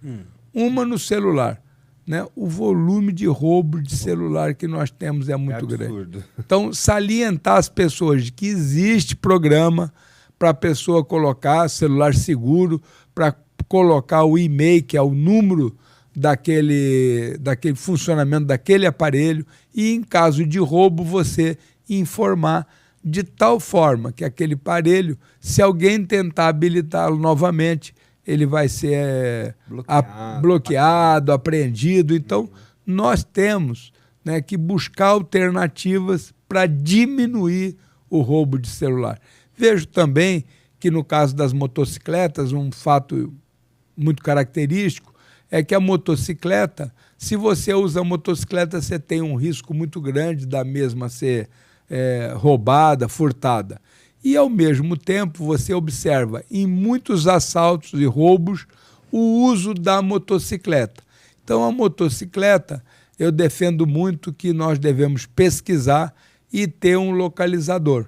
Uma no celular. Né? O volume de roubo de celular que nós temos é muito grande. Então, salientar as pessoas de que existe programa para a pessoa colocar celular seguro, para colocar o e-mail, que é o número daquele funcionamento daquele aparelho, e em caso de roubo você informar de tal forma que aquele aparelho, se alguém tentar habilitá-lo novamente, ele vai ser bloqueado, apreendido. Então, nós temos, né, que buscar alternativas para diminuir o roubo de celular. Vejo também que no caso das motocicletas, um fato muito característico é que a motocicleta, se você usa a motocicleta, você tem um risco muito grande da mesma ser roubada, furtada. E, ao mesmo tempo, você observa em muitos assaltos e roubos o uso da motocicleta. Então, a motocicleta, eu defendo muito que nós devemos pesquisar e ter um localizador.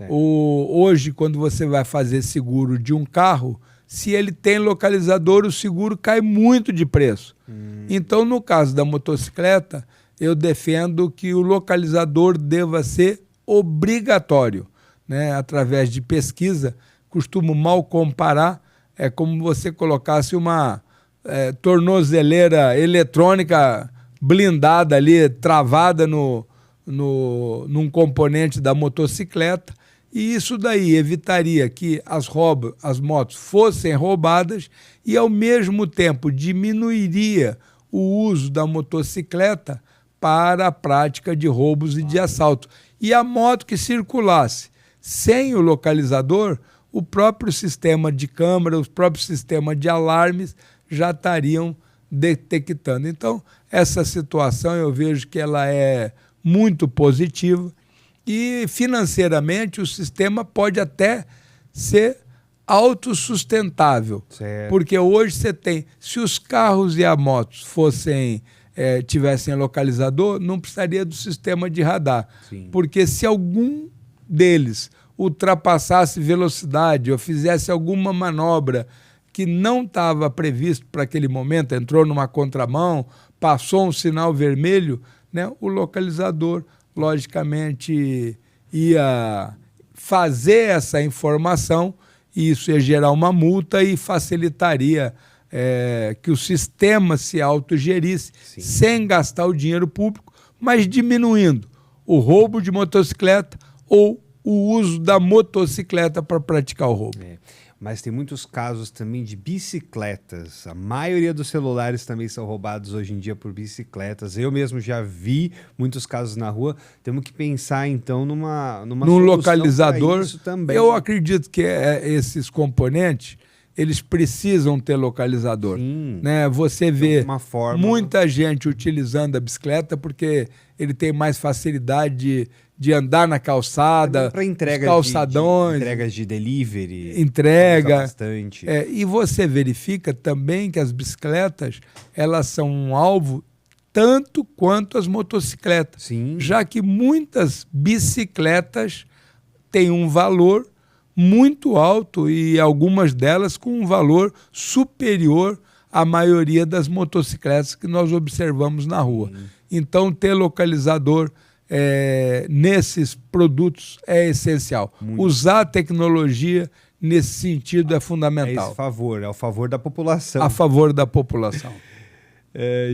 Hoje, quando você vai fazer seguro de um carro, se ele tem localizador, o seguro cai muito de preço. Então, no caso da motocicleta, eu defendo que o localizador deva ser obrigatório, né? Através de pesquisa, costumo mal comparar, é como você colocasse uma tornozeleira eletrônica blindada ali, travada num componente da motocicleta, e isso daí evitaria que as motos fossem roubadas e, ao mesmo tempo, diminuiria o uso da motocicleta para a prática de roubos e de assalto. E a moto que circulasse sem o localizador, o próprio sistema de câmera, o próprio sistema de alarmes já estariam detectando. Então, essa situação eu vejo que ela é muito positiva e, financeiramente, o sistema pode até ser autossustentável. Certo. Porque hoje você tem, se os carros e as motos tivessem localizador, não precisaria do sistema de radar. Sim. Porque se algum deles ultrapassasse velocidade ou fizesse alguma manobra que não estava previsto para aquele momento, entrou numa contramão, passou um sinal vermelho, né, o localizador, logicamente, ia fazer essa informação e isso ia gerar uma multa e facilitaria que o sistema se autogerisse sem gastar o dinheiro público, mas diminuindo o roubo de motocicleta ou o uso da motocicleta para praticar o roubo. Mas tem muitos casos também de bicicletas. A maioria dos celulares também são roubados hoje em dia por bicicletas. Eu mesmo já vi muitos casos na rua. Temos que pensar, então, num localizador. Isso também. Eu acredito que esses componentes, eles precisam ter localizador. Sim. Né? Você vê muita gente utilizando a bicicleta porque ele tem mais facilidade de andar na calçada, para entrega calçadões, entregas de delivery, entrega bastante. E você verifica também que as bicicletas, elas são um alvo tanto quanto as motocicletas. Sim. Já que muitas bicicletas têm um valor muito alto e algumas delas com um valor superior à maioria das motocicletas que nós observamos na rua. Então, ter localizador nesses produtos é essencial. Usar a tecnologia nesse sentido é fundamental. É o favor da população. A favor da população.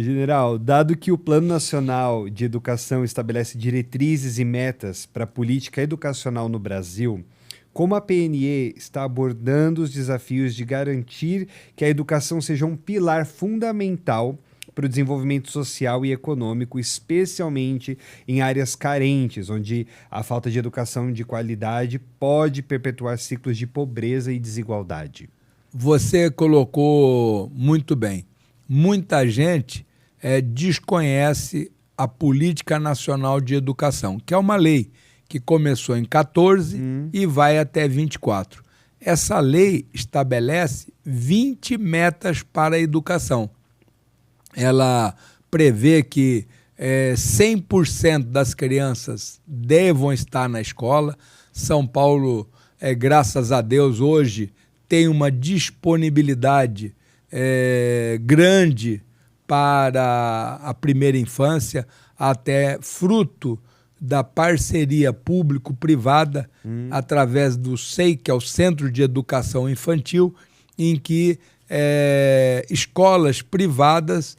General, dado que o Plano Nacional de Educação estabelece diretrizes e metas para a política educacional no Brasil, como a PNE está abordando os desafios de garantir que a educação seja um pilar fundamental para o desenvolvimento social e econômico, especialmente em áreas carentes, onde a falta de educação de qualidade pode perpetuar ciclos de pobreza e desigualdade? Você colocou muito bem. Muita gente desconhece a Política Nacional de Educação, que é uma lei que começou em 14 e vai até 24. Essa lei estabelece 20 metas para a educação. Ela prevê que 100% das crianças devam estar na escola. São Paulo, graças a Deus, hoje tem uma disponibilidade grande para a primeira infância, até fruto da parceria público-privada através do SEI, que é o Centro de Educação Infantil, em que escolas privadas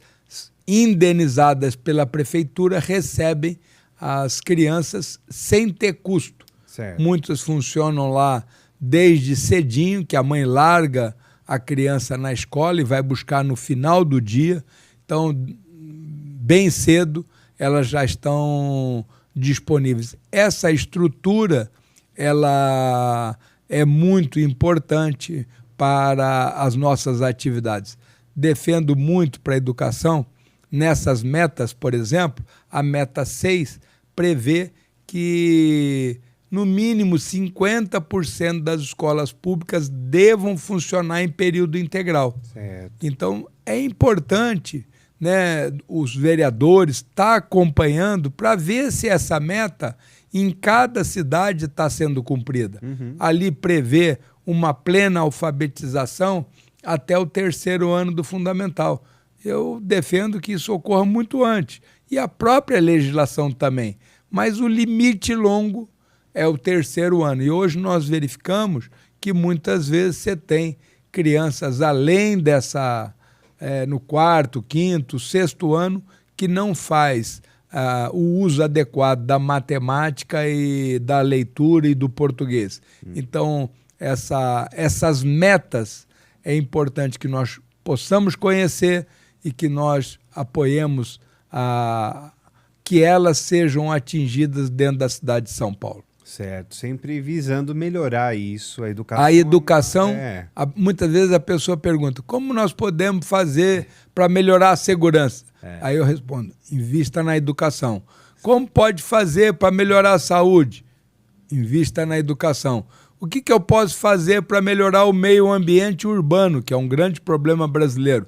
indenizadas pela prefeitura recebem as crianças sem ter custo. Certo. Muitas funcionam lá desde cedinho, que a mãe larga a criança na escola e vai buscar no final do dia. Então, bem cedo, elas já estão disponíveis. Essa estrutura, ela é muito importante para as nossas atividades. Defendo muito para a educação. Nessas metas, por exemplo, a meta 6 prevê que no mínimo 50% das escolas públicas devam funcionar em período integral. Certo. Então, é importante né, os vereadores, está acompanhando para ver se essa meta em cada cidade está sendo cumprida. Ali prevê uma plena alfabetização até o 3º ano do fundamental. Eu defendo que isso ocorra muito antes. E a própria legislação também. Mas o limite longo é o 3º ano. E hoje nós verificamos que muitas vezes você tem crianças além dessa, no 4º, 5º, 6º ano, que não faz o uso adequado da matemática e da leitura e do português. Então, essas metas é importante que nós possamos conhecer e que nós apoiemos que elas sejam atingidas dentro da cidade de São Paulo. Certo, sempre visando melhorar isso, a educação. A educação, muitas vezes a pessoa pergunta, como nós podemos fazer para melhorar a segurança? Aí eu respondo, invista na educação. Como pode fazer para melhorar a saúde? Invista na educação. O que eu posso fazer para melhorar o meio ambiente urbano, que é um grande problema brasileiro?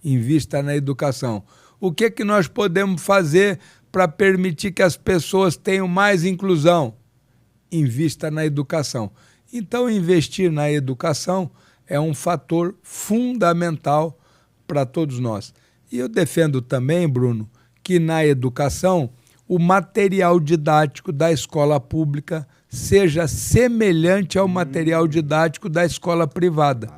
Invista na educação. O que nós podemos fazer para permitir que as pessoas tenham mais inclusão? Invista na educação. Então, investir na educação é um fator fundamental para todos nós. E eu defendo também, Bruno, que na educação o material didático da escola pública seja semelhante ao material didático da escola privada.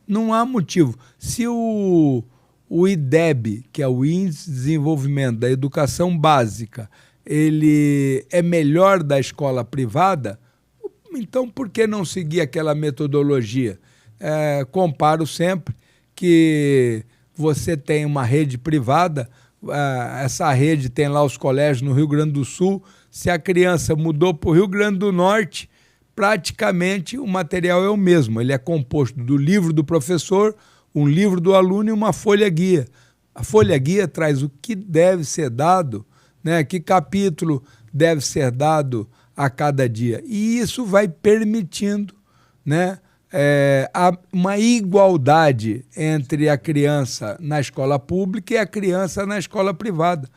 Não há motivo. Se o IDEB, que é o Índice de Desenvolvimento da Educação Básica, ele é melhor da escola privada, então por que não seguir aquela metodologia? Comparo sempre que você tem uma rede privada, essa rede tem lá os colégios no Rio Grande do Sul, se a criança mudou para o Rio Grande do Norte, praticamente o material é o mesmo, ele é composto do livro do professor, um livro do aluno e uma folha-guia. A folha-guia traz o que deve ser dado, né, que capítulo deve ser dado a cada dia. E isso vai permitindo, né, uma igualdade entre a criança na escola pública e a criança na escola privada.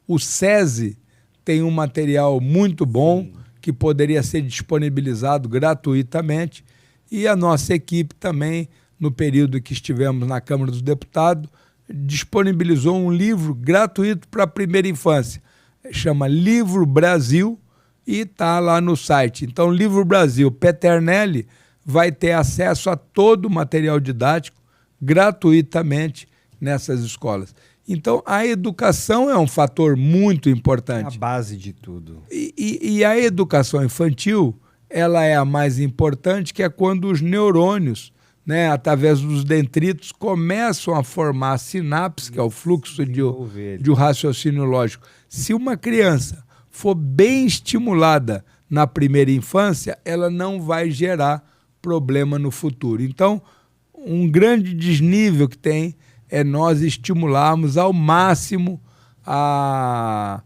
O SESI tem um material muito bom que poderia ser disponibilizado gratuitamente e a nossa equipe também, no período que estivemos na Câmara dos Deputados, disponibilizou um livro gratuito para a primeira infância. Chama Livro Brasil e está lá no site. Então, Livro Brasil Peternelli vai ter acesso a todo o material didático gratuitamente nessas escolas. Então, a educação é um fator muito importante. É a base de tudo. E a educação infantil, ela é a mais importante, que é quando os neurônios, né, através dos dendritos, começam a formar a sinapse, que é o fluxo de um raciocínio lógico. Se uma criança for bem estimulada na primeira infância, ela não vai gerar problema no futuro. Então, um grande desnível que tem é nós estimularmos ao máximo a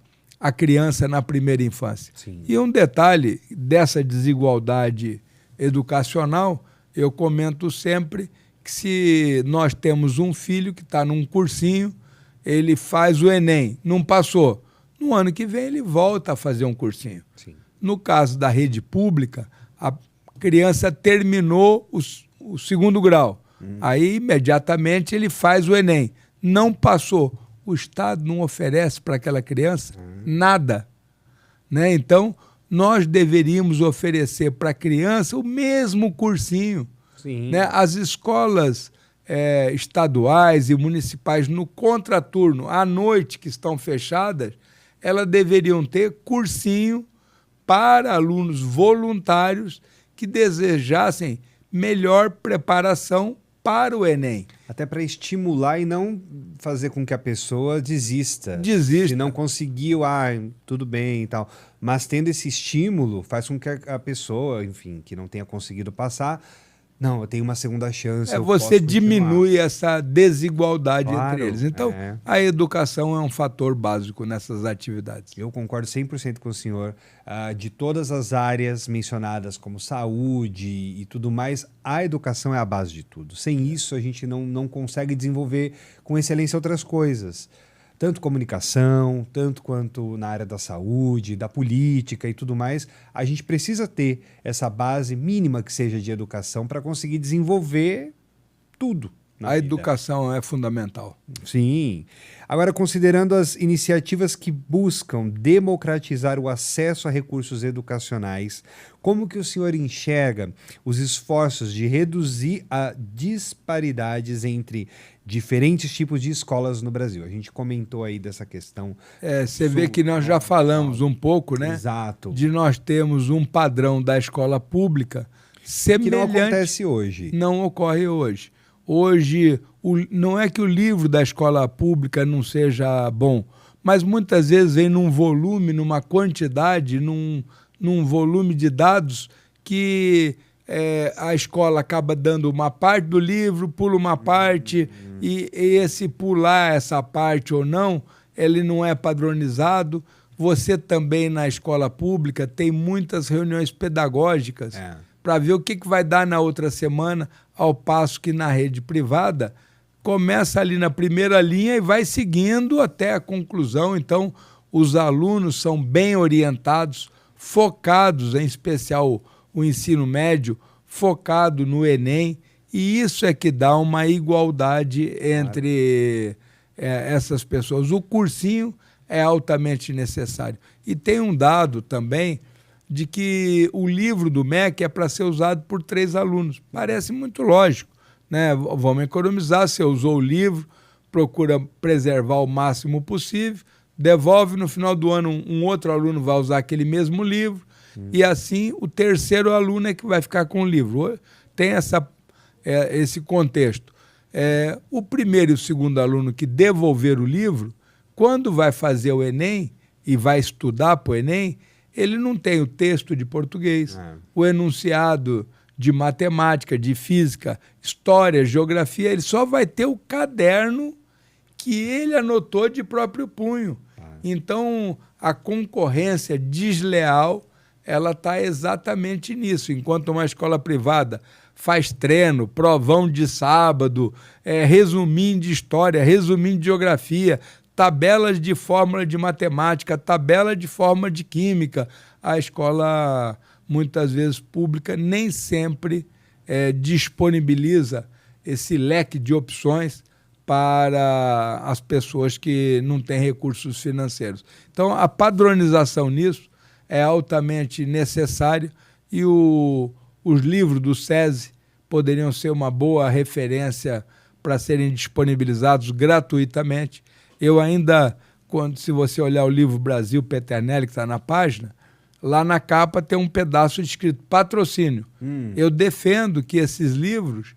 criança na primeira infância. Sim. E um detalhe dessa desigualdade educacional, eu comento sempre que se nós temos um filho que está num cursinho, ele faz o Enem, não passou. No ano que vem ele volta a fazer um cursinho. Sim. No caso da rede pública, a criança terminou o 2º grau. Aí, imediatamente, ele faz o Enem. Não passou. O Estado não oferece para aquela criança nada, né? Então, nós deveríamos oferecer para a criança o mesmo cursinho. Sim. Né? As escolas estaduais e municipais, no contraturno, à noite, que estão fechadas, elas deveriam ter cursinho para alunos voluntários que desejassem melhor preparação para o Enem. Até para estimular e não fazer com que a pessoa desista. Se não conseguiu, tudo bem e tal. Mas tendo esse estímulo, faz com que a pessoa, enfim, que não tenha conseguido passar, não, eu tenho uma segunda chance. Você diminui essa desigualdade entre eles. Então, a educação é um fator básico nessas atividades. Eu concordo 100% com o senhor. De todas as áreas mencionadas, como saúde e tudo mais, a educação é a base de tudo. Sem isso, a gente não consegue desenvolver com excelência outras coisas. tanto comunicação, tanto quanto na área da saúde, da política e tudo mais, a gente precisa ter essa base mínima que seja de educação para conseguir desenvolver tudo. A educação é fundamental. Sim. Agora, considerando as iniciativas que buscam democratizar o acesso a recursos educacionais, como que o senhor enxerga os esforços de reduzir as disparidades entre diferentes tipos de escolas no Brasil? A gente comentou aí dessa questão. Você vê que nós já falamos um pouco, né? Exato. De nós termos um padrão da escola pública semelhante. Que não acontece hoje. Não ocorre hoje. Hoje, não é que o livro da escola pública não seja bom, mas muitas vezes vem num volume, numa quantidade, num volume de dados que a escola acaba dando uma parte do livro, pula uma parte, e esse pular essa parte ou não, ele não é padronizado. Você também, na escola pública, tem muitas reuniões pedagógicas para ver o que vai dar na outra semana, ao passo que na rede privada começa ali na primeira linha e vai seguindo até a conclusão. Então, os alunos são bem orientados, focados, em especial o ensino médio, focado no Enem, e isso é que dá uma igualdade entre essas pessoas. O cursinho é altamente necessário. E tem um dado também de que o livro do MEC é para ser usado por 3 alunos. Parece muito lógico, né? Vamos economizar, você usou o livro, procura preservar o máximo possível, devolve, no final do ano um outro aluno vai usar aquele mesmo livro, e assim o terceiro aluno é que vai ficar com o livro. Tem esse contexto. O primeiro e o segundo aluno que devolver o livro, quando vai fazer o Enem e vai estudar para o Enem, ele não tem o texto de português, o enunciado de matemática, de física, história, geografia, ele só vai ter o caderno que ele anotou de próprio punho. Então, a concorrência desleal, ela está exatamente nisso. Enquanto uma escola privada faz treino, provão de sábado, resuminho de história, resuminho de geografia, tabelas de fórmula de matemática, tabela de fórmula de química, a escola, muitas vezes pública, nem sempre disponibiliza esse leque de opções para as pessoas que não têm recursos financeiros. Então, a padronização nisso é altamente necessária, e os livros do SESI poderiam ser uma boa referência para serem disponibilizados gratuitamente. Eu ainda, se você olhar o livro Brasil Peternelli, que está na página, lá na capa tem um pedaço escrito patrocínio. Eu defendo que esses livros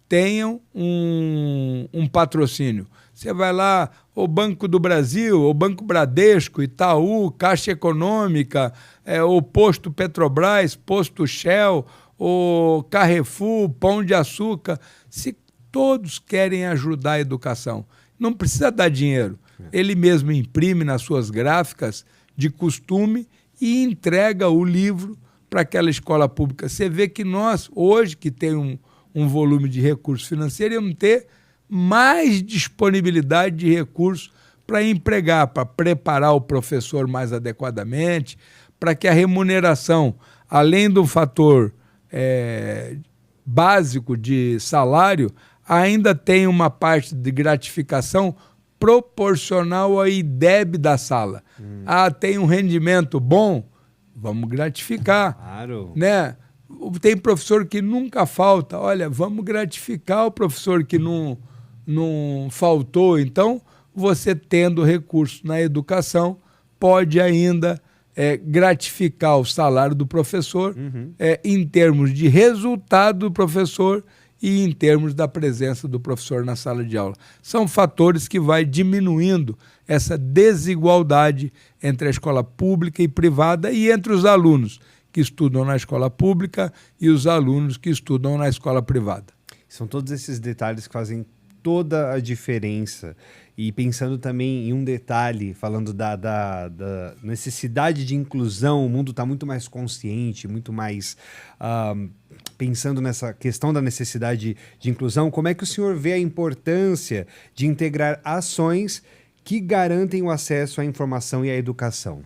tenham um patrocínio. Você vai lá, o Banco do Brasil, o Banco Bradesco, Itaú, Caixa Econômica, o Posto Petrobras, Posto Shell, o Carrefour, Pão de Açúcar, se todos querem ajudar a educação, não precisa dar dinheiro. Ele mesmo imprime nas suas gráficas de costume e entrega o livro para aquela escola pública. Você vê que nós, hoje, que tem um volume de recursos financeiros, íamos ter mais disponibilidade de recursos para empregar, para preparar o professor mais adequadamente, para que a remuneração, além do fator básico de salário, ainda tem uma parte de gratificação proporcional ao IDEB da sala. Tem um rendimento bom, vamos gratificar. Claro. Né? Tem professor que nunca falta, olha, vamos gratificar o professor que não faltou. Então, você tendo recurso na educação, pode ainda gratificar o salário do professor em termos de resultado do professor e em termos da presença do professor na sala de aula. São fatores que vai diminuindo essa desigualdade entre a escola pública e privada e entre os alunos que estudam na escola pública e os alunos que estudam na escola privada. São todos esses detalhes que fazem toda a diferença. E pensando também em um detalhe, falando da necessidade de inclusão, o mundo está muito mais consciente, muito mais pensando nessa questão da necessidade de inclusão. Como é que o senhor vê a importância de integrar ações que garantem o acesso à informação e à educação?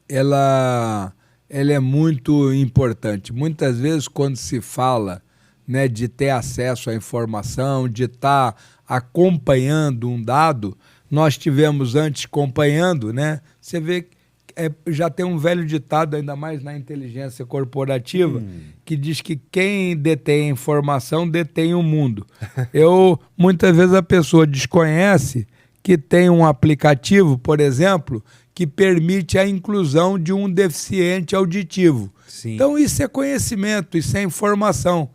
Ela é muito importante. Muitas vezes, quando se fala, né, de ter acesso à informação, de estar acompanhando um dado, nós tivemos antes acompanhando, né? Você vê que já tem um velho ditado, ainda mais na inteligência corporativa, que diz que quem detém a informação detém o mundo. Muitas vezes a pessoa desconhece que tem um aplicativo, por exemplo, que permite a inclusão de um deficiente auditivo. Sim. Então isso é conhecimento, isso é informação.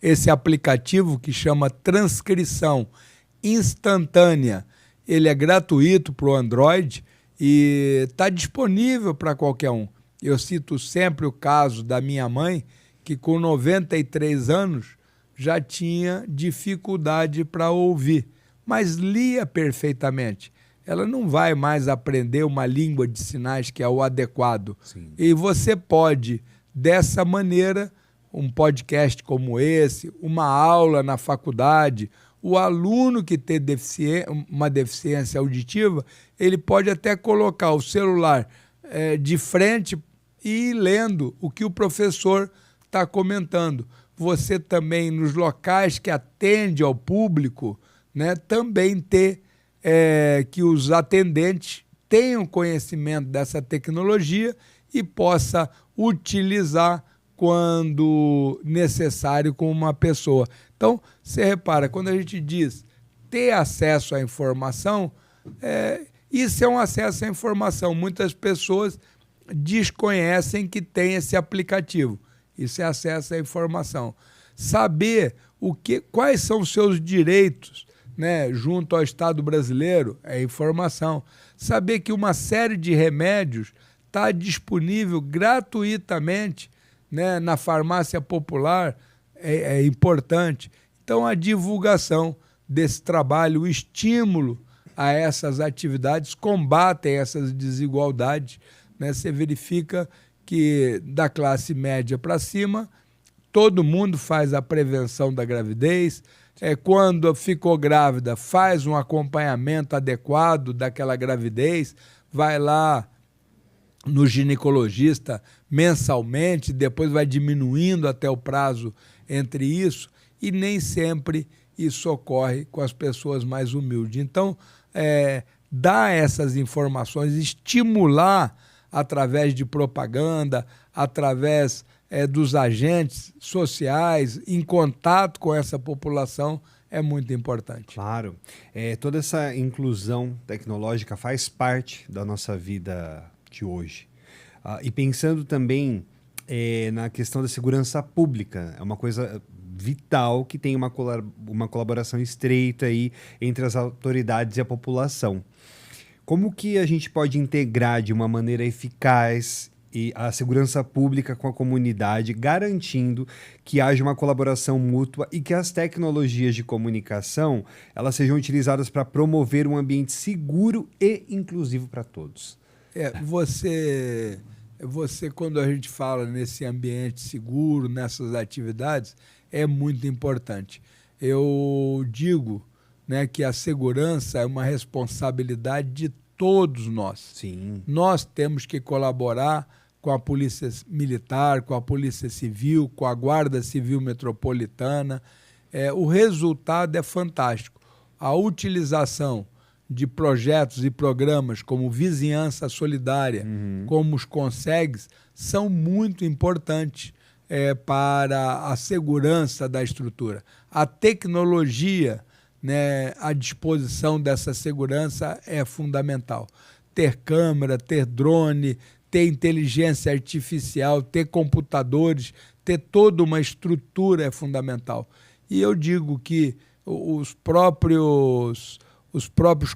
Esse aplicativo que chama Transcrição Instantânea, ele é gratuito para o Android e está disponível para qualquer um. Eu cito sempre o caso da minha mãe, que com 93 anos já tinha dificuldade para ouvir, mas lia perfeitamente. Ela não vai mais aprender uma língua de sinais que é o adequado. Sim. E você pode, dessa maneira, um podcast como esse, uma aula na faculdade, o aluno que tem uma deficiência auditiva, ele pode até colocar o celular de frente e ir lendo o que o professor está comentando. Você também, nos locais que atende ao público, né, também ter que os atendentes tenham conhecimento dessa tecnologia e possa utilizar quando necessário com uma pessoa. Então, você repara, quando a gente diz ter acesso à informação, isso é um acesso à informação. Muitas pessoas desconhecem que tem esse aplicativo. Isso é acesso à informação. Saber quais são os seus direitos, né, junto ao Estado brasileiro é informação. Saber que uma série de remédios está disponível gratuitamente, né, na farmácia popular é importante. Então, a divulgação desse trabalho, o estímulo a essas atividades combatem essas desigualdades, né? Você verifica que da classe média para cima, todo mundo faz a prevenção da gravidez. Quando ficou grávida, faz um acompanhamento adequado daquela gravidez, vai lá no ginecologista mensalmente, depois vai diminuindo até o prazo entre isso, e nem sempre isso ocorre com as pessoas mais humildes. Então, dar essas informações, estimular através de propaganda, através dos agentes sociais, em contato com essa população, é muito importante. Claro. Toda essa inclusão tecnológica faz parte da nossa vida de hoje. E pensando também na questão da segurança pública, é uma coisa vital que tem uma colaboração estreita aí entre as autoridades e a população. Como que a gente pode integrar de uma maneira eficaz a segurança pública com a comunidade, garantindo que haja uma colaboração mútua e que as tecnologias de comunicação elas sejam utilizadas para promover um ambiente seguro e inclusivo para todos? Você, quando a gente fala nesse ambiente seguro, nessas atividades, é muito importante. Eu digo, né, que a segurança é uma responsabilidade de todos nós. Sim. Nós temos que colaborar com a Polícia Militar, com a Polícia Civil, com a Guarda Civil Metropolitana. O resultado é fantástico. A utilização de projetos e programas como Vizinhança Solidária, como os Consegues, são muito importantes para a segurança da estrutura. A tecnologia, né, à disposição dessa segurança é fundamental. Ter câmera, ter drone, ter inteligência artificial, ter computadores, ter toda uma estrutura é fundamental. E eu digo que os próprios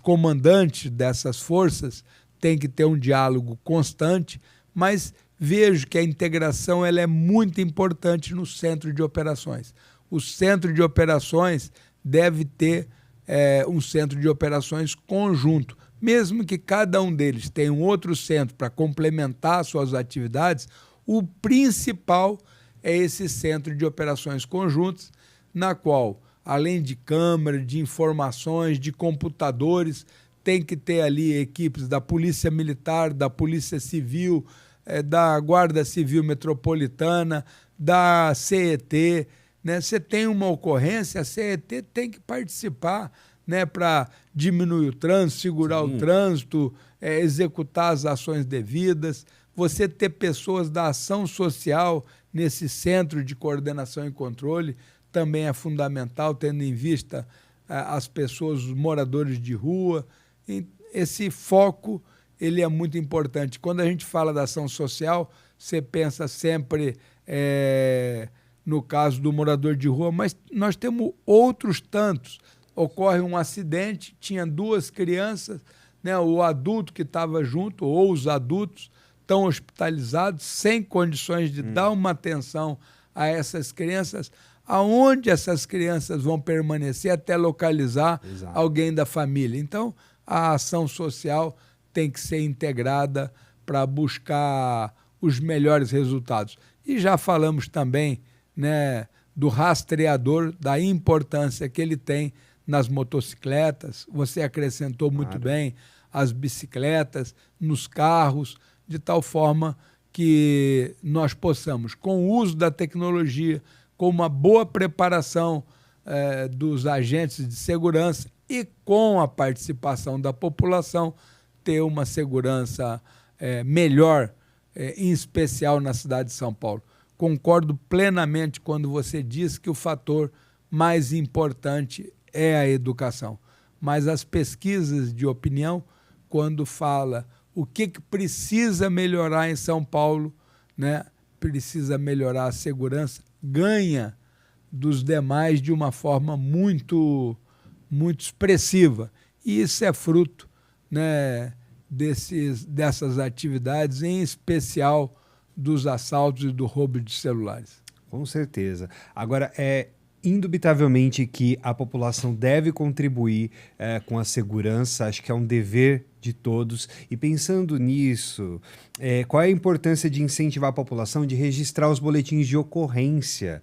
comandantes dessas forças têm que ter um diálogo constante, mas vejo que a integração ela é muito importante no centro de operações. O centro de operações deve ter um centro de operações conjunto. Mesmo que cada um deles tenha um outro centro para complementar suas atividades, o principal é esse centro de operações conjuntas, na qual, além de câmera, de informações, de computadores, tem que ter ali equipes da Polícia Militar, da Polícia Civil, da Guarda Civil Metropolitana, da CET, né? Você tem uma ocorrência, a CET tem que participar, né, para diminuir o trânsito, segurar o trânsito, executar as ações devidas. Você ter pessoas da ação social nesse centro de coordenação e controle também é fundamental, tendo em vista as pessoas, os moradores de rua. Esse foco ele é muito importante. Quando a gente fala da ação social, você pensa sempre no caso do morador de rua, mas nós temos outros tantos. Ocorre um acidente, tinha 2 crianças, né, o adulto que estava junto, ou os adultos, estão hospitalizados, sem condições de dar uma atenção a essas crianças. Aonde essas crianças vão permanecer até localizar alguém da família? Então, a ação social tem que ser integrada para buscar os melhores resultados. E já falamos também, né, do rastreador, da importância que ele tem nas motocicletas. Você acrescentou muito bem as bicicletas, nos carros, de tal forma que nós possamos, com o uso da tecnologia, com uma boa preparação dos agentes de segurança e com a participação da população, ter uma segurança melhor, em especial na cidade de São Paulo. Concordo plenamente quando você diz que o fator mais importante é a educação. Mas as pesquisas de opinião, quando fala o que precisa melhorar em São Paulo, né, precisa melhorar a segurança, ganha dos demais de uma forma muito, muito expressiva. E isso é fruto, né, dessas atividades, em especial dos assaltos e do roubo de celulares. Com certeza. Agora, indubitavelmente que a população deve contribuir com a segurança, acho que é um dever de todos. E pensando nisso, qual é a importância de incentivar a população de registrar os boletins de ocorrência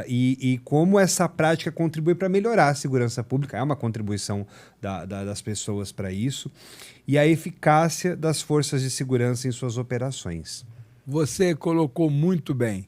e como essa prática contribui para melhorar a segurança pública? É uma contribuição das pessoas para isso. E a eficácia das forças de segurança em suas operações. Você colocou muito bem.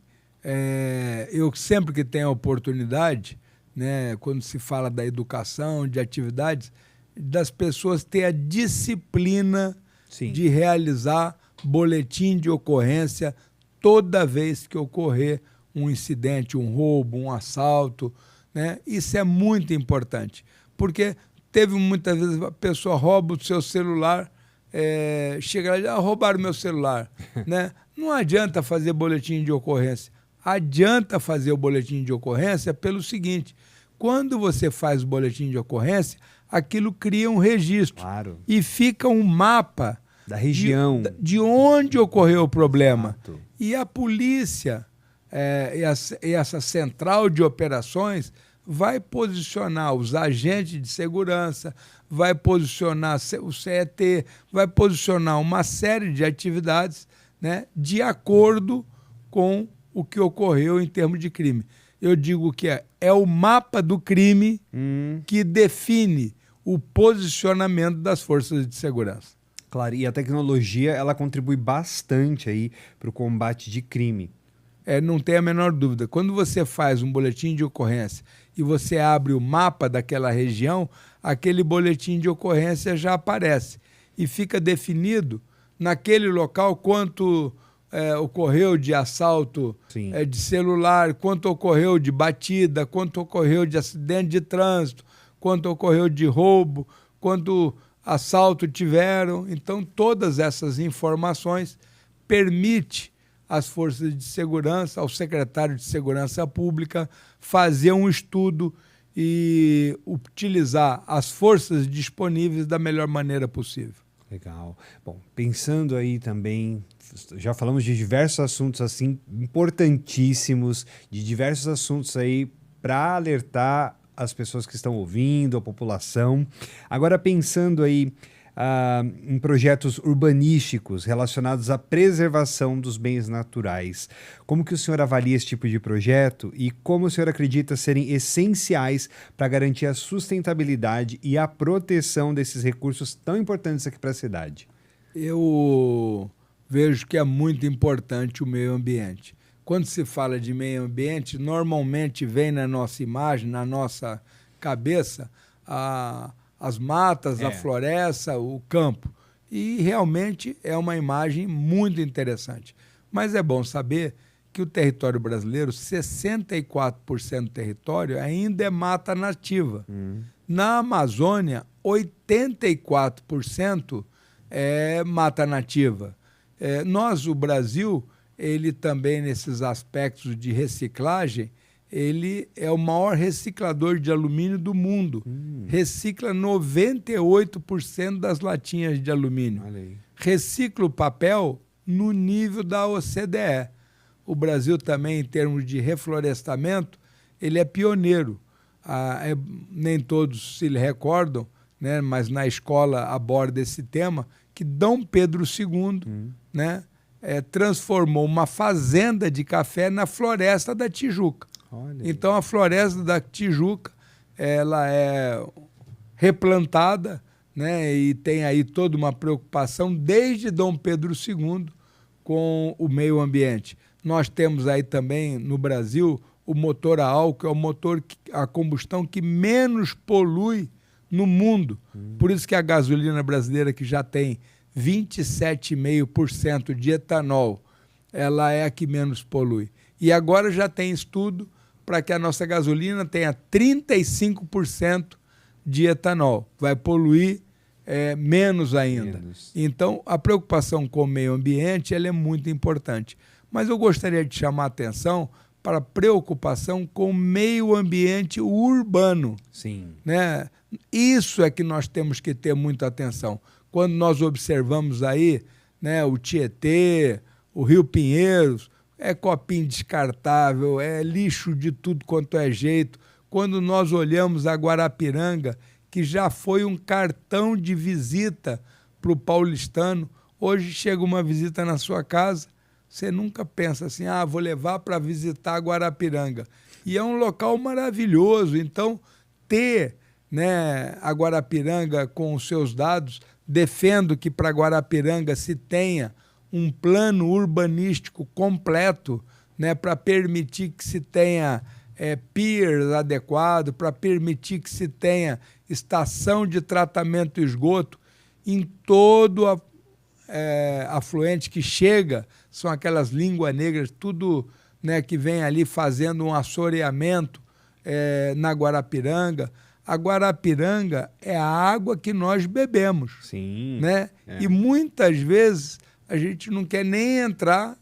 Eu sempre que tenho a oportunidade, né, quando se fala da educação, de atividades, das pessoas ter a disciplina de realizar boletim de ocorrência toda vez que ocorrer um incidente, um roubo, um assalto, né? Isso é muito importante, porque teve muitas vezes a pessoa rouba o seu celular, chega lá e roubaram o meu celular, né? Não adianta fazer boletim de ocorrência. Adianta fazer o boletim de ocorrência pelo seguinte: quando você faz o boletim de ocorrência, aquilo cria um registro e fica um mapa da região, de onde ocorreu o problema. E a polícia, essa central de operações, vai posicionar os agentes de segurança, vai posicionar o CET, vai posicionar uma série de atividades, né, de acordo com o que ocorreu em termos de crime. Eu digo que é o mapa do crime que define o posicionamento das forças de segurança. Claro, e a tecnologia ela contribui bastante aí para o combate de crime. Não tem a menor dúvida. Quando você faz um boletim de ocorrência e você abre o mapa daquela região, aquele boletim de ocorrência já aparece e fica definido naquele local quanto ocorreu de assalto de celular, quanto ocorreu de batida, quanto ocorreu de acidente de trânsito, quanto ocorreu de roubo, quanto assalto tiveram. Então, todas essas informações permitem às forças de segurança, ao secretário de Segurança Pública, fazer um estudo e utilizar as forças disponíveis da melhor maneira possível. Legal. Bom, pensando aí também, já falamos de diversos assuntos assim importantíssimos, de diversos assuntos aí para alertar as pessoas que estão ouvindo, a população. Agora pensando aí em projetos urbanísticos relacionados à preservação dos bens naturais. Como que o senhor avalia esse tipo de projeto e como o senhor acredita serem essenciais para garantir a sustentabilidade e a proteção desses recursos tão importantes aqui para a cidade? Eu vejo que é muito importante o meio ambiente. Quando se fala de meio ambiente, normalmente vem na nossa imagem, na nossa cabeça, as matas, a floresta, o campo. E realmente é uma imagem muito interessante. Mas é bom saber que o território brasileiro, 64% do território ainda é mata nativa. Na Amazônia, 84% é mata nativa. Nós, o Brasil, ele também, nesses aspectos de reciclagem, ele é o maior reciclador de alumínio do mundo. Recicla 98% das latinhas de alumínio. Recicla o papel no nível da OCDE. O Brasil também, em termos de reflorestamento, ele é pioneiro. Nem todos se recordam, né, mas na escola aborda esse tema, que Dom Pedro II né, transformou uma fazenda de café na Floresta da Tijuca. Então a Floresta da Tijuca ela é replantada, né, e tem aí toda uma preocupação desde Dom Pedro II com o meio ambiente. Nós temos aí também no Brasil o motor a álcool, é o motor a combustão que menos polui no mundo. Por isso que a gasolina brasileira, que já tem 27,5% de etanol, ela é a que menos polui. E agora já tem estudo para que a nossa gasolina tenha 35% de etanol. Vai poluir menos ainda. Então, a preocupação com o meio ambiente ela é muito importante. Mas eu gostaria de chamar a atenção para a preocupação com o meio ambiente urbano. Né? Isso é que nós temos que ter muita atenção. Quando nós observamos aí, né, o Tietê, o Rio Pinheiros, é copinho descartável, é lixo de tudo quanto é jeito. Quando nós olhamos a Guarapiranga, que já foi um cartão de visita para o paulistano, hoje chega uma visita na sua casa, você nunca pensa assim, vou levar para visitar Guarapiranga. E é um local maravilhoso, então ter, né, a Guarapiranga com os seus dados, defendo que para Guarapiranga se tenha um plano urbanístico completo, né, para permitir que se tenha piers adequado, para permitir que se tenha estação de tratamento do esgoto em todo afluente que chega, são aquelas línguas negras, tudo, né, que vem ali fazendo um assoreamento na Guarapiranga. A Guarapiranga é a água que nós bebemos. Né? E muitas vezes a gente não quer nem entrar,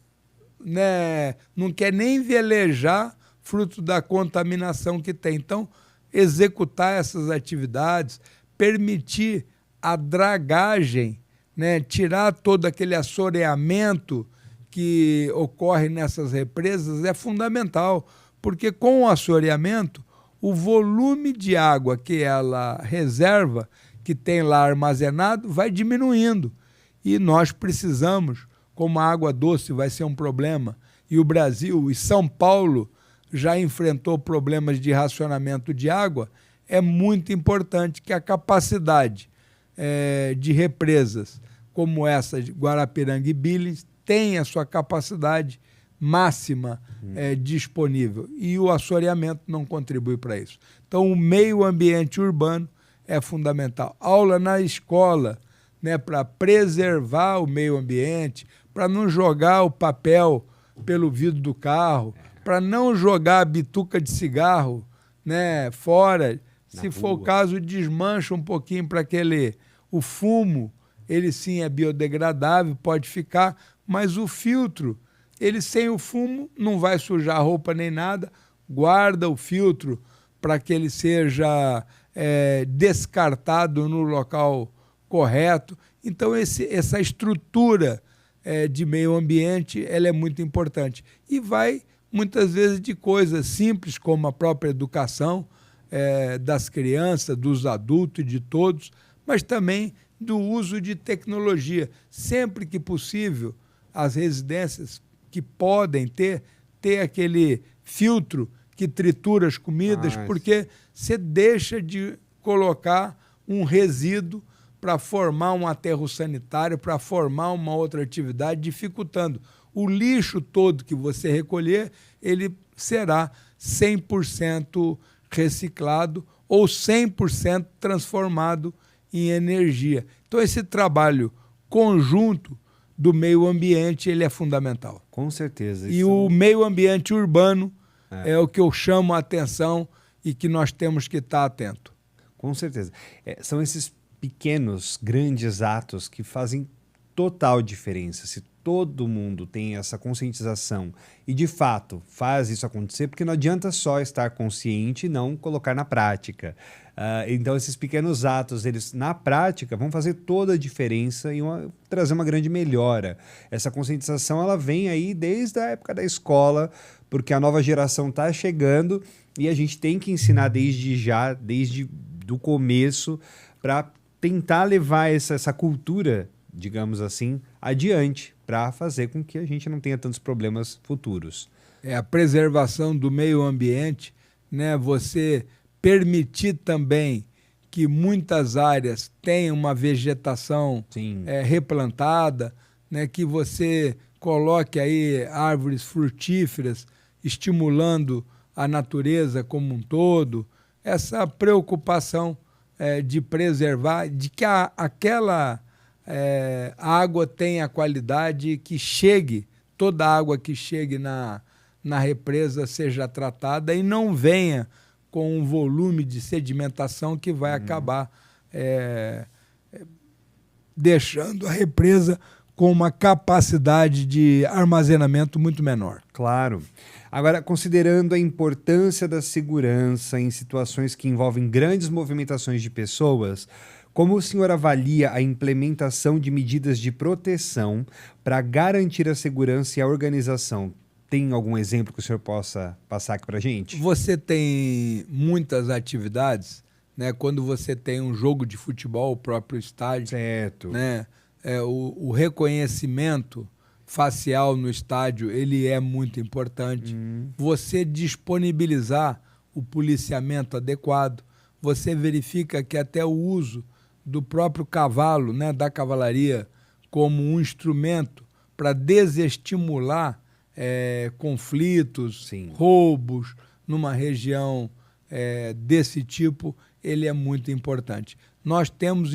né, não quer nem velejar fruto da contaminação que tem. Então, executar essas atividades, permitir a dragagem, né, tirar todo aquele assoreamento que ocorre nessas represas é fundamental, porque com o assoreamento, o volume de água que ela reserva, que tem lá armazenado, vai diminuindo. E nós precisamos, como a água doce vai ser um problema, e o Brasil e São Paulo já enfrentou problemas de racionamento de água, é muito importante que a capacidade de represas como essa de Guarapiranga e Billings tenha a sua capacidade máxima disponível. E o assoreamento não contribui para isso. Então, o meio ambiente urbano é fundamental. Aula na escola, né, para preservar o meio ambiente, para não jogar o papel pelo vidro do carro, para não jogar a bituca de cigarro, né, fora. Se for o caso, desmancha um pouquinho para o fumo, ele sim é biodegradável, pode ficar, mas o filtro, ele sem o fumo não vai sujar a roupa nem nada, guarda o filtro para que ele seja descartado no local correto. Então, essa estrutura de meio ambiente ela é muito importante. E vai, muitas vezes, de coisas simples, como a própria educação das crianças, dos adultos e de todos, mas também do uso de tecnologia. Sempre que possível, as residências que podem ter aquele filtro que tritura as comidas, porque você deixa de colocar um resíduo para formar um aterro sanitário, para formar uma outra atividade, dificultando. O lixo todo que você recolher, ele será 100% reciclado ou 100% transformado em energia. Então, esse trabalho conjunto do meio ambiente, ele é fundamental. Com certeza. E o meio ambiente urbano é o que eu chamo a atenção e que nós temos que estar atento. Com certeza. São esses pequenos, grandes atos que fazem total diferença. Se todo mundo tem essa conscientização e, de fato, faz isso acontecer, porque não adianta só estar consciente e não colocar na prática. Então, esses pequenos atos, eles na prática vão fazer toda a diferença e trazer uma grande melhora. Essa conscientização, ela vem aí desde a época da escola, porque a nova geração está chegando e a gente tem que ensinar desde o começo, para tentar levar essa cultura, digamos assim, adiante, para fazer com que a gente não tenha tantos problemas futuros. A preservação do meio ambiente, né? Você permitir também que muitas áreas tenham uma vegetação replantada, né? Que você coloque aí árvores frutíferas, estimulando a natureza como um todo, essa preocupação de preservar, de que aquela água tenha qualidade, que chegue, toda a água que chegue na represa seja tratada e não venha com um volume de sedimentação que vai acabar deixando a represa com uma capacidade de armazenamento muito menor. Claro. Agora, considerando a importância da segurança em situações que envolvem grandes movimentações de pessoas, como o senhor avalia a implementação de medidas de proteção para garantir a segurança e a organização? Tem algum exemplo que o senhor possa passar aqui para a gente? Você tem muitas atividades, né? Quando você tem um jogo de futebol, o próprio estádio, certo, né? O reconhecimento facial no estádio, ele é muito importante. Você disponibilizar o policiamento adequado, você verifica que até o uso do próprio cavalo, né, da cavalaria, como um instrumento para desestimular conflitos, roubos numa região desse tipo, ele é muito importante. Nós temos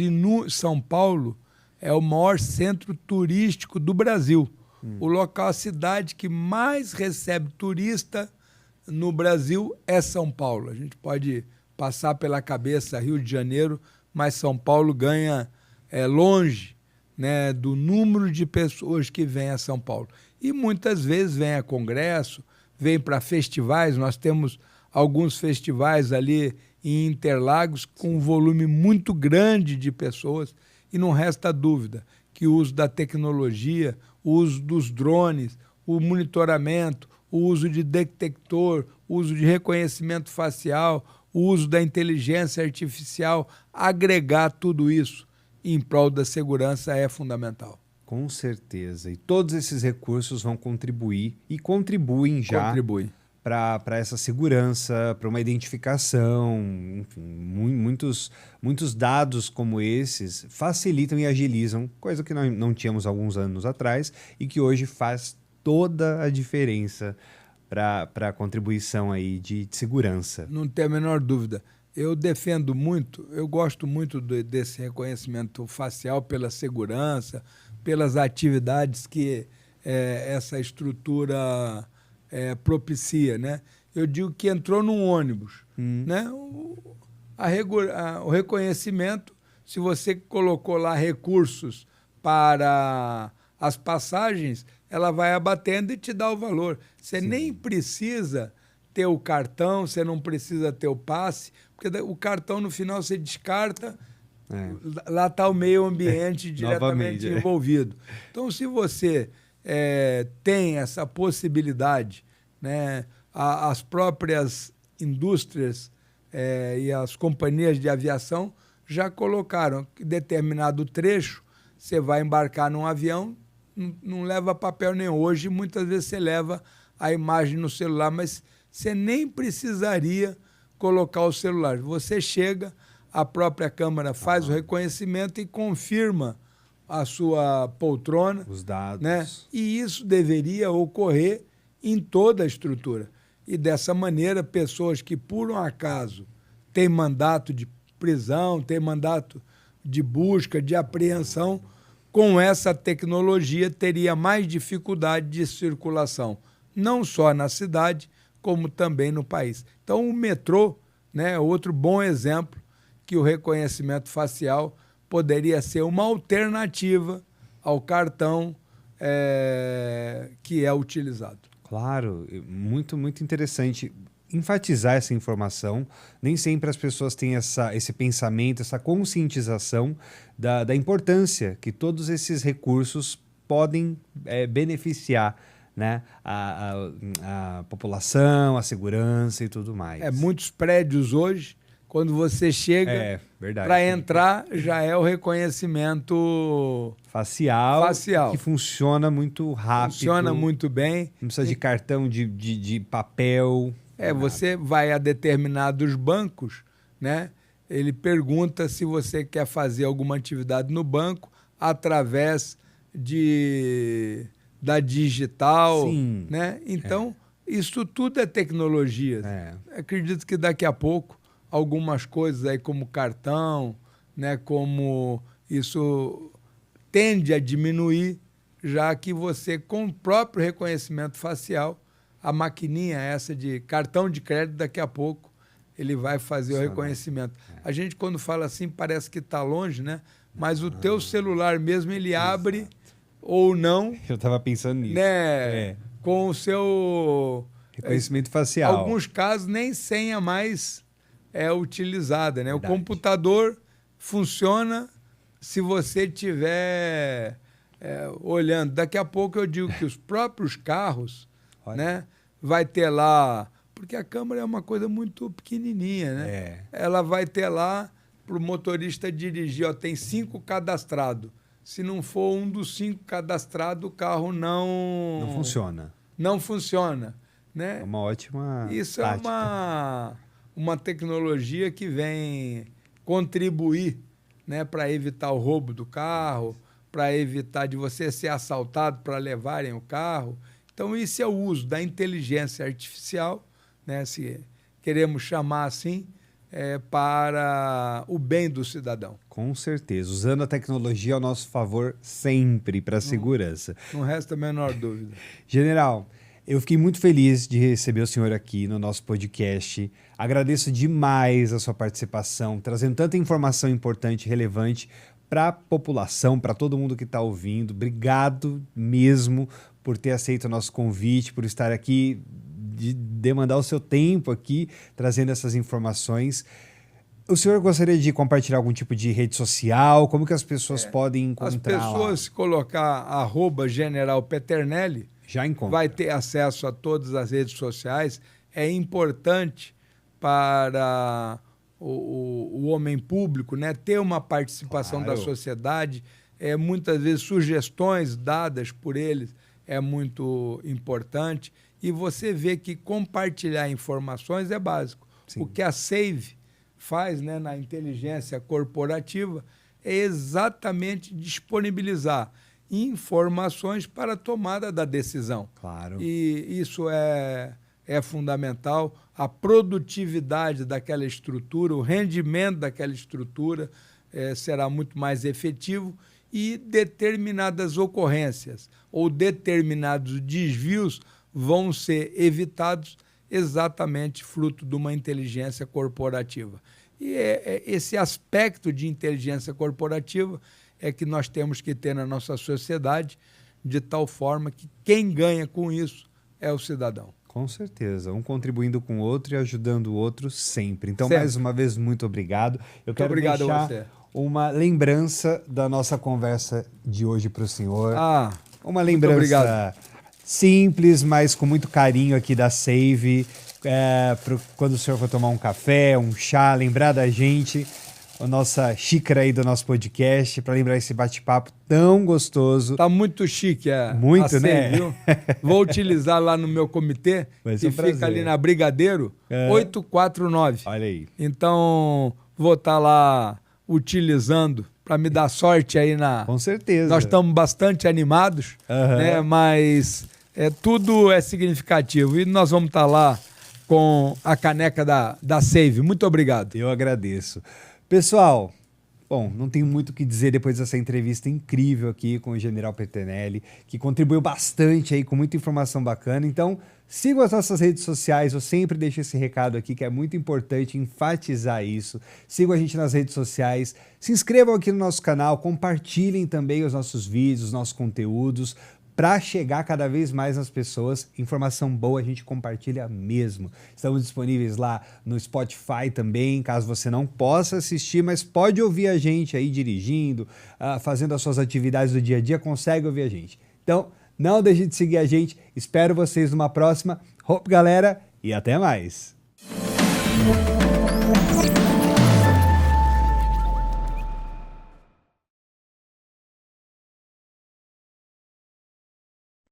São Paulo é o maior centro turístico do Brasil. O local, a cidade que mais recebe turista no Brasil é São Paulo. A gente pode passar pela cabeça Rio de Janeiro, mas São Paulo ganha longe, né, do número de pessoas que vêm a São Paulo. E muitas vezes vem a congresso, vem para festivais. Nós temos alguns festivais ali em Interlagos com um volume muito grande de pessoas. E não resta dúvida que o uso da tecnologia, o uso dos drones, o monitoramento, o uso de detector, o uso de reconhecimento facial, o uso da inteligência artificial, agregar tudo isso em prol da segurança é fundamental. Com certeza. E todos esses recursos vão contribuir e contribuem já para essa segurança, para uma identificação. Enfim, muitos dados como esses facilitam e agilizam, coisa que nós não tínhamos alguns anos atrás e que hoje faz toda a diferença para a contribuição aí de segurança. Não tem a menor dúvida. Eu defendo muito, eu gosto muito desse reconhecimento facial pela segurança, pelas atividades que essa estrutura propicia, né? Eu digo que entrou num ônibus, né? O reconhecimento, se você colocou lá recursos para as passagens, ela vai abatendo e te dá o valor. Você nem precisa ter o cartão, você não precisa ter o passe, porque o cartão no final você descarta, lá está o meio ambiente diretamente envolvido. Então, se você tem essa possibilidade, né, as próprias indústrias e as companhias de aviação já colocaram que determinado trecho, você vai embarcar num avião, não leva papel nenhum. Hoje, muitas vezes, você leva a imagem no celular, mas você nem precisaria colocar o celular. Você chega, a própria câmera faz o reconhecimento e confirma a sua poltrona. Os dados. Né? E isso deveria ocorrer em toda a estrutura. E dessa maneira, pessoas que, por um acaso, têm mandato de prisão, têm mandato de busca, de apreensão, com essa tecnologia teria mais dificuldade de circulação, não só na cidade, como também no país. Então, o metrô, né, é outro bom exemplo que o reconhecimento facial poderia ser uma alternativa ao cartão que é utilizado. Claro, muito, muito interessante enfatizar essa informação. Nem sempre as pessoas têm esse pensamento, essa conscientização da importância que todos esses recursos podem beneficiar, né, a população, a segurança e tudo mais. Muitos prédios hoje, quando você chega, para entrar, já é o reconhecimento facial, que funciona muito rápido. Funciona muito bem. Não precisa de cartão de papel. Você vai a determinados bancos, né? Ele pergunta se você quer fazer alguma atividade no banco através da digital. Sim. Né? Então, isso tudo é tecnologia. Acredito que daqui a pouco algumas coisas aí como cartão, né, como isso tende a diminuir, já que você, com o próprio reconhecimento facial, a maquininha essa de cartão de crédito, daqui a pouco ele vai fazer o reconhecimento. A gente, quando fala assim, parece que está longe, né? Mas o teu celular mesmo, ele abre ou não. Eu estava pensando nisso. Né? Com o seu reconhecimento facial. Alguns casos, nem senha mais é utilizada, né? Verdade. O computador funciona se você estiver olhando. Daqui a pouco eu digo que os próprios carros, né, vai ter lá, porque a câmera é uma coisa muito pequenininha, né? Ela vai ter lá para o motorista dirigir, tem 5 cadastrados. Se não for um dos 5 cadastrados, o carro não funciona. Não funciona, né? É uma ótima Isso tática. É uma tecnologia que vem contribuir, né, para evitar o roubo do carro, para evitar de você ser assaltado para levarem o carro. Então, isso é o uso da inteligência artificial, né, se queremos chamar assim, para o bem do cidadão. Com certeza. Usando a tecnologia ao nosso favor sempre para a segurança. Não resta a menor dúvida. General, eu fiquei muito feliz de receber o senhor aqui no nosso podcast. Agradeço demais a sua participação, trazendo tanta informação importante e relevante para a população, para todo mundo que está ouvindo. Obrigado mesmo por ter aceito o nosso convite, por estar aqui, de demandar o seu tempo aqui, trazendo essas informações. O senhor gostaria de compartilhar algum tipo de rede social? Como que as pessoas podem encontrar? As pessoas, se colocar @General Peternelli, já encontra. Vai ter acesso a todas as redes sociais. É importante para o homem público, né, ter uma participação da sociedade. Muitas vezes sugestões dadas por eles é muito importante. E você vê que compartilhar informações é básico. Sim. O que a SAVE faz, né, na inteligência corporativa é exatamente disponibilizar informações para a tomada da decisão. Claro. E isso é fundamental. A produtividade daquela estrutura, o rendimento daquela estrutura será muito mais efetivo e determinadas ocorrências ou determinados desvios vão ser evitados exatamente fruto de uma inteligência corporativa. E esse aspecto de inteligência corporativa é que nós temos que ter na nossa sociedade, de tal forma que quem ganha com isso é o cidadão. Com certeza, um contribuindo com o outro e ajudando o outro sempre. Então, sempre. Mais uma vez, muito obrigado. Eu quero obrigado deixar a você. Uma lembrança da nossa conversa de hoje para o senhor. Uma lembrança simples, mas com muito carinho aqui da SAVE. Quando o senhor for tomar um café, um chá, lembrar da gente. a nossa xícara aí do nosso podcast para lembrar esse bate-papo tão gostoso. Tá muito chique muito, né? Viu? Vou utilizar lá no meu comitê, que fica ali na Brigadeiro 849. Olha aí. Então, vou estar lá utilizando para me dar sorte aí Com certeza. Nós estamos bastante animados, né? Mas tudo é significativo e nós vamos estar lá com a caneca da Save. Muito obrigado. Eu agradeço. Pessoal, bom, não tenho muito o que dizer depois dessa entrevista incrível aqui com o General Peternelli, que contribuiu bastante aí com muita informação bacana. Então, sigam as nossas redes sociais, eu sempre deixo esse recado aqui que é muito importante enfatizar isso. Sigam a gente nas redes sociais, se inscrevam aqui no nosso canal, compartilhem também os nossos vídeos, os nossos conteúdos, para chegar cada vez mais nas pessoas. Informação boa a gente compartilha mesmo. Estamos disponíveis lá no Spotify também, caso você não possa assistir, mas pode ouvir a gente aí dirigindo, fazendo as suas atividades do dia a dia, consegue ouvir a gente. Então, não deixe de seguir a gente. Espero vocês numa próxima. Hope, galera, e até mais.